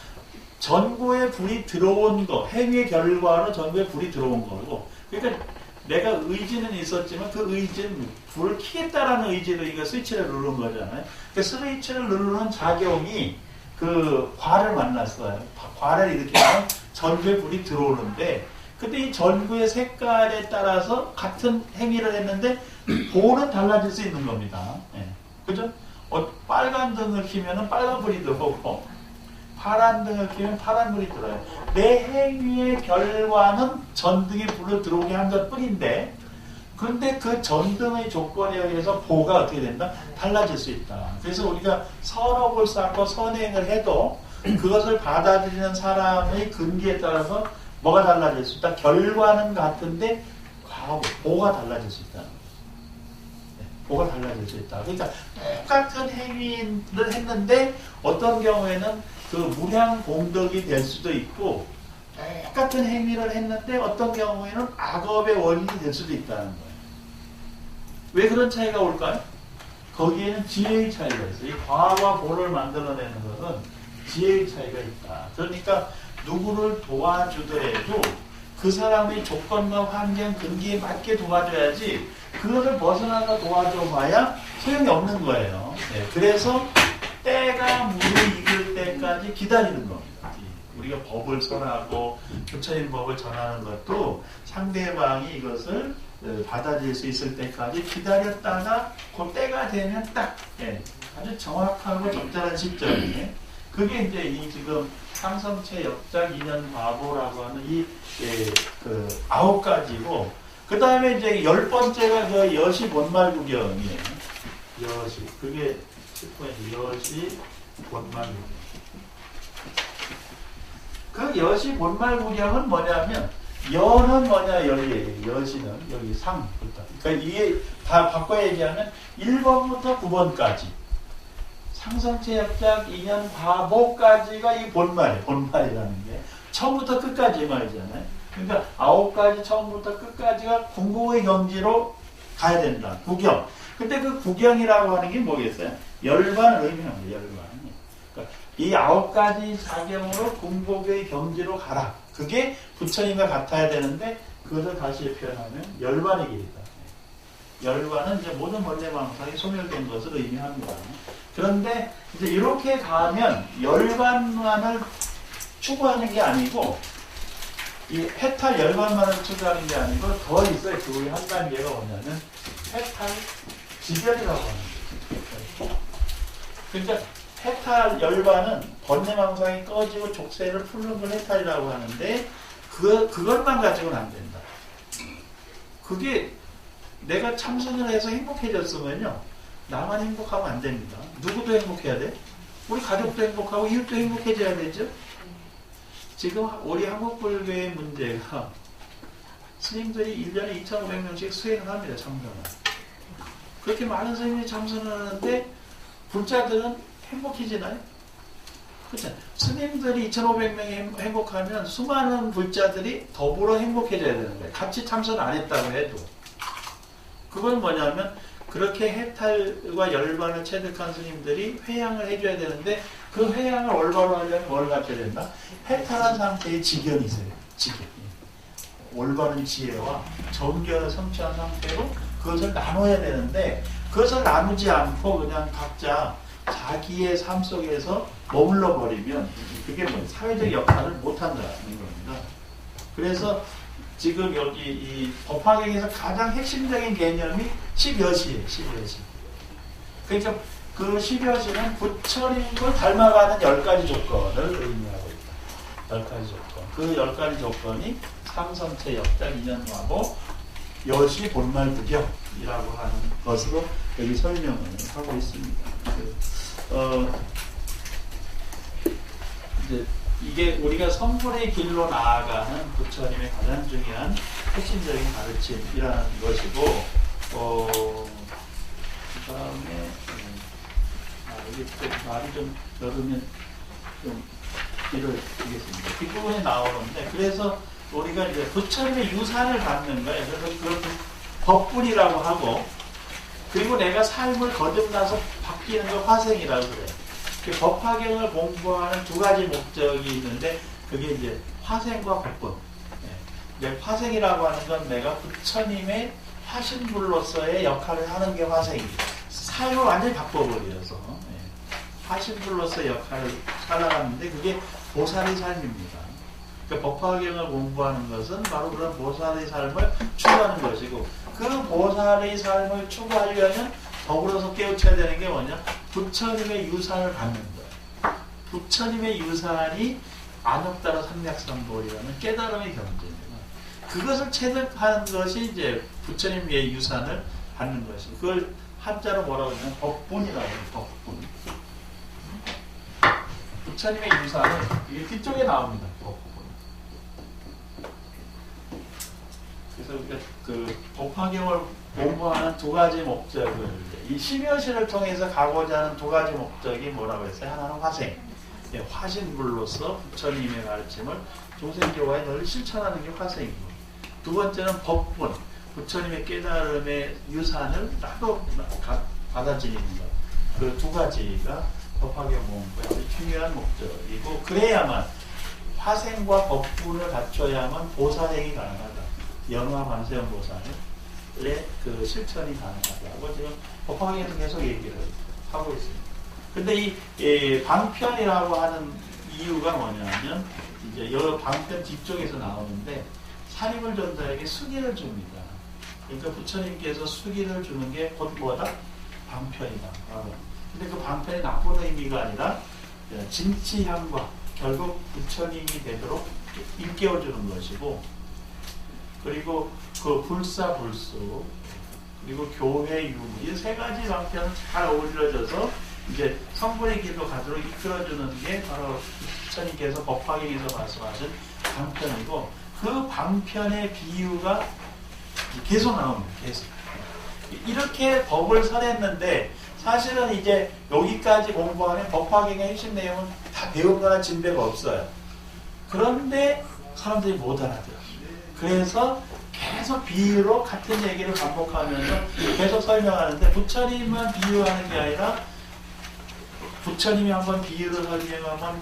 전구에 불이 들어온 거, 행위의 결과로 전구에 불이 들어온 거고, 그러니까 내가 의지는 있었지만 그 의지는 불을 켜겠다라는 의지로 이거 스위치를 누른 거잖아요. 그 스위치를 누르는 작용이 그 과를 만났어요. 과를 일으키면 전구에 불이 들어오는데, 근데 이 전구의 색깔에 따라서 같은 행위를 했는데 보는 달라질 수 있는 겁니다. 예. 그죠? 빨간 등을 켜면 빨간 불이 들어오고, 파란 등을 켜면 파란 불이 들어요. 내 행위의 결과는 전등에 불을 들어오게 한 것 뿐인데, 그런데 그 전등의 조건에 의해서 보가 어떻게 된다? 달라질 수 있다. 그래서 우리가 선업을 쌓고 선행을 해도 그것을 받아들이는 사람의 근기에 따라서 뭐가 달라질 수 있다? 결과는 같은데 보가 달라질 수 있다. 보가 달라질 수 있다. 그러니까 똑같은 행위를 했는데 어떤 경우에는 그 무량 공덕이 될 수도 있고, 똑같은 행위를 했는데 어떤 경우에는 악업의 원인이 될 수도 있다는 거예요. 왜 그런 차이가 올까요? 거기에는 지혜의 차이가 있어요. 이 과와 보를 만들어내는 것은 지혜의 차이가 있다. 그러니까 누구를 도와주더라도 그 사람의 조건과 환경, 근기에 맞게 도와줘야지, 그것을 벗어나서 도와줘봐야 소용이 없는 거예요. 네, 그래서 때가 물을 익을 때까지 기다리는 겁니다. 우리가 법을 설하고 부처님 법을 전하는 것도 상대방이 이것을 받아들일 수 있을 때까지 기다렸다가 그 때가 되면 딱 아주 정확하고 적절한 시점에, 그게 이제 이 지금 상성체 역작 인연 과보라고 하는 그 9가지고, 그 다음에 이제 10번째가 그 여시 본말구경이에요. 여시. 그게 10번째 여시 본말구경. 그 여시 본말구경은 뭐냐면, 여는 뭐냐, 여시는 여기 상부터. 그러니까 이게 다 바꿔 얘기하면 1번부터 9번까지. 상성체 역작 인연 과보까지가 이 본말이라는 게 처음부터 끝까지 말이잖아요. 그러니까 9가지 처음부터 끝까지가 궁극의 경지로 가야 된다. 구경. 근데 그 구경이라고 하는 게 뭐겠어요? 열반을 의미합니다. 열반. 그러니까 이 9가지 작용으로 궁극의 경지로 가라. 그게 부처님과 같아야 되는데, 그것을 다시 표현하면 열반의 길이다. 열반은 이제 모든 번뇌망상이 소멸된 것을 의미합니다. 그런데 이제 이렇게 가면 열반만을 추구하는 게 아니고, 이 해탈 열반만을 추구하는 게 아니고 더 있어요. 그 한 단계가 뭐냐면 해탈 지변이라고 하는 거죠. 그러니까 해탈 열반은 번뇌망상이 꺼지고 족쇄를 푸는 걸 해탈이라고 하는데, 그것만 가지고는 안 된다. 그게 내가 참선을 해서 행복해졌으면요, 나만 행복하면 안 됩니다. 누구도 행복해야 돼? 우리 가족도 행복하고 이웃도 행복해져야 되죠? 지금 우리 한국불교의 문제가 스님들이 1년에 2,500명씩 수행을 합니다. 참선을. 그렇게 많은 스님들이 참선을 하는데 불자들은 행복해지나요? 그렇죠. 스님들이 2,500명이 행복하면 수많은 불자들이 더불어 행복해져야 되는 거예요. 같이 참선 안 했다고 해도. 그건 뭐냐면, 그렇게 해탈과 열반을 체득한 스님들이 회양을 해줘야 되는데, 그 회양을 올바로 하려면 뭘 갖춰야 된다? 해탈한 상태의 지견이 있어요. 지견. 올바른 지혜와 정견을 성취한 상태로 그것을 나눠야 되는데 그것을 나누지 않고 그냥 각자 자기의 삶 속에서 머물러 버리면 그게 뭐 사회적 역할을 못한다는 겁니다. 그래서 지금 여기 이 법화경에서 가장 핵심적인 개념이 10여시예요. 10여시. 그러니까 그 10여시는 부처님을 닮아가는 10가지 조건을 의미하고 있다. 10가지 조건. 그 10가지 조건이 상선체 역작 인연하고 여시 본말 부경이라고 하는 것으로 여기 설명을 하고 있습니다. 이제 이게 우리가 성불의 길로 나아가는 부처님의 가장 중요한 핵심적인 가르침이라는 것이고, 그 다음에, 이게 또 말이 좀 열으면 좀 길을 드리겠습니다. 뒷부분에 나오는데, 그래서 우리가 이제 부처님의 유산을 받는 거예요. 그래서 그걸 법분이라고 하고, 그리고 내가 삶을 거듭나서 바뀌는 거 화생이라고 그래요. 법화경을 공부하는 두 가지 목적이 있는데 그게 이제 화생과 법분. 이제 화생이라고 하는 건 내가 부처님의 화신불로서의 역할을 하는 게 화생이에요. 삶을 완전히 바꿔버려서 화신불로서의 역할을 살아가는데 그게 보살의 삶입니다. 그러니까 법화경을 공부하는 것은 바로 그런 보살의 삶을 추구하는 것이고 그 보살의 삶을 추구하려면 더불어서 깨우쳐야 되는 게 뭐냐? 부처님의 유산을 받는 거예요. 부처님의 유산이 안옥따라 삼맥삼보리라는 깨달음의 경지입니다. 그것을 체득하는 것이 이제 부처님의 유산을 받는 것이. 그걸 한자로 뭐라고 하냐면 법분이라고 해요. 법분. 부처님의 유산은 이게 뒤쪽에 나옵니다. 법분. 그래서 우리가 그 법화경을 공부하는 두 가지 목적을 이 10여시를 통해서 가고자 하는 두 가지 목적이 뭐라고 했어요? 하나는 화생, 화신불로서 부처님의 가르침을 중생교화에 널리 실천하는 게 화생이고 두 번째는 법분, 부처님의 깨달음의 유산을 나도 받아들이는 것. 그 두 가지가 법화경 공부의 아주 중요한 목적이고 그래야만 화생과 법분을 갖춰야만 보살행이 가능하다. 영화 관세음 보살의 그 실천이 가능하다고 지금 법화경에서 계속 얘기를 하고 있습니다. 근데 이 방편이라고 하는 이유가 뭐냐면 이제 여러 방편 뒤쪽에서 나오는데 사립을 전자에게 수기를 줍니다. 그러니까 부처님께서 수기를 주는 게 곧 뭐다? 방편이다. 근데 그 방편이 나쁜 의미가 아니라 진치향과 결국 부처님이 되도록 일깨워주는 것이고 그리고 그 불사불수 그리고 교회 유무 이 세 가지 방편은 잘 어우러져서 이제 성불의 길로 가도록 이끌어주는 게 바로 부처님께서 법화경에서 말씀하신 방편이고 그 방편의 비유가 계속 나옵니다. 계속. 이렇게 법을 설했는데 사실은 이제 여기까지 공부하면 법화경의 핵심 내용은 다 배운 거나 진배가 없어요. 그런데 사람들이 못 알아들어요. 그래서 계속 비유로 같은 얘기를 반복하면서 계속 설명하는데 부처님만 비유하는 게 아니라 부처님이 한번 비유로 설명하면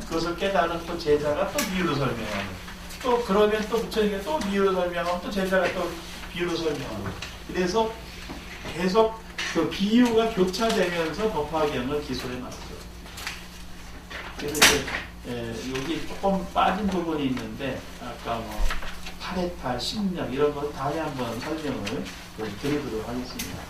그것을 깨달은 또 제자가 또 비유로 설명하는 또 그러면 또 부처님이 또 비유로 설명하면 또 제자가 또 비유로 설명하고 그래서 계속 그 비유가 교차되면서 법화경을 기술해 놨어요. 그래서 이제 여기 조금 빠진 부분이 있는데 아까 뭐 타레타, 심령 이런 거 다시 한번 설명을 드리도록 하겠습니다.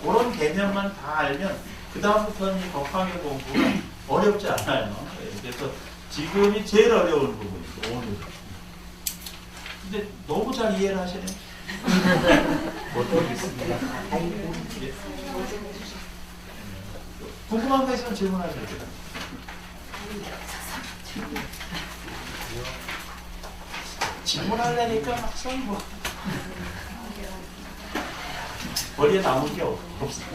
그런 개념만 다 알면 그 다음부터는 이 법화경 공부가 어렵지 않아요. 그래서 지금이 제일 어려운 부분이죠. 오늘. 근데 너무 잘 이해를 하시네요. 못하겠습니다. 궁금한 거 있으면 질문하셔도 돼요. 질문하려니까 막상 뭐 머리에 남은 게 없어요.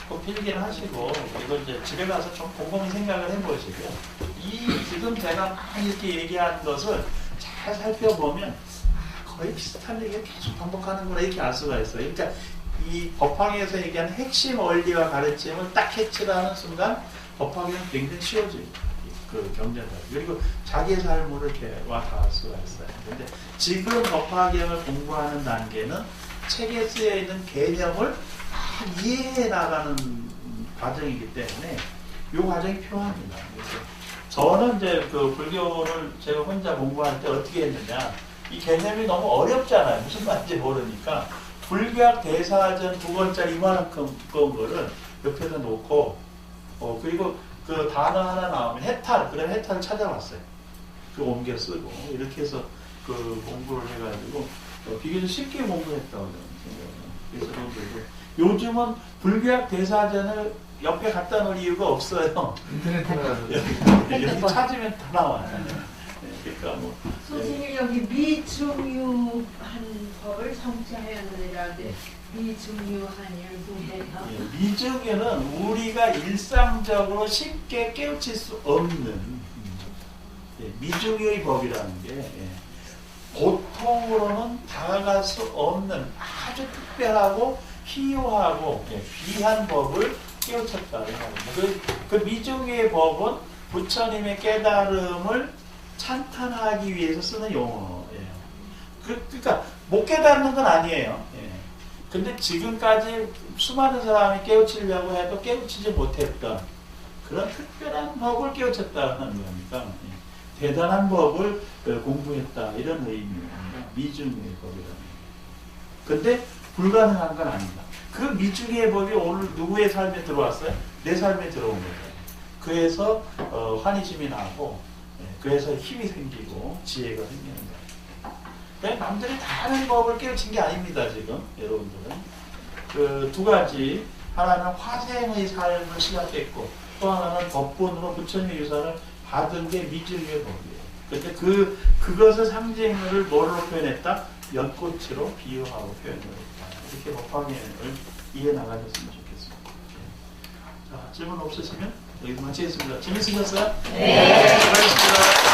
조금 필기를 하시고 이걸 이제 집에 가서 좀 곰곰이 생각을 해보시고요. 지금 제가 막 이렇게 얘기하는 것을 잘 살펴보면 거의 비슷한 얘기를 계속 반복하는구나 이렇게 알 수가 있어요. 그러니까 이 법화경에서 얘기하는 핵심 원리와 가르침을 딱 캐치하는 순간 법화경은 굉장히 쉬워져요. 그 경전자 그리고 자기의 삶으로 이렇게 와닿을 수가 있어요. 근데 지금 법화경을 공부하는 단계는 책에 쓰여 있는 개념을 이해해 나가는 과정이기 때문에 이 과정이 필요합니다. 그래서 저는 이제 그 불교를 제가 혼자 공부할 때 어떻게 했느냐, 이 개념이 너무 어렵잖아요. 무슨 말인지 모르니까 불교학 대사전 2권짜리 이만큼 거를 옆에다 놓고 그리고 그 단어 하나 나오면 해탈, 그런 해탈을 찾아봤어요. 그 옮겨 쓰고 이렇게 해서 그 공부를 해가지고 비교적 쉽게 공부했다고 생각해요. 그래서 요즘은 불교학 대사전을 옆에 갖다 놓을 이유가 없어요. 인터넷 들어가서 여기 찾으면 다 나와요. 그러니까 뭐 선생님 여기 미중유한 법을 성취하였느니라는데 미중유한 일부해요. 미중에는 우리가 일상적으로 쉽게 깨우칠 수 없는 미중의 법이라는 게 보통으로는 다가갈 수 없는 아주 특별하고 희유하고 귀한 법을 깨우쳤다는 겁니다. 그 미중의 법은 부처님의 깨달음을 찬탄하기 위해서 쓰는 용어예요. 그러니까 못 깨닫는 건 아니에요. 근데 지금까지 수많은 사람이 깨우치려고 해도 깨우치지 못했던 그런 특별한 법을 깨우쳤다는 거니까 대단한 법을 공부했다 이런 의미입니다. 미중의 법이라는 거. 근데 불가능한 건 아니다. 그 미중의 법이 오늘 누구의 삶에 들어왔어요? 내 삶에 들어온 거예요. 그래서 환희심이 나고 그래서 힘이 생기고 지혜가 생기는 거예요. 그러니까 남들이 다 하는 법을 깨우친 게 아닙니다. 지금 여러분들은 그 두 가지, 하나는 화생의 삶을 시작했고 또 하나는 법본으로 부처님의 유산을 받은 게 미중의 법이에요. 그런데 그것의 상징을 뭘로 표현했다? 연꽃으로 비유하고 표현을 했다. 이렇게 법화경을 이해 나가셨으면 좋겠습니다. 자, 질문 없으시면 여기서 마치겠습니다. 재밌으셨어요? 네. 수고하셨습니다.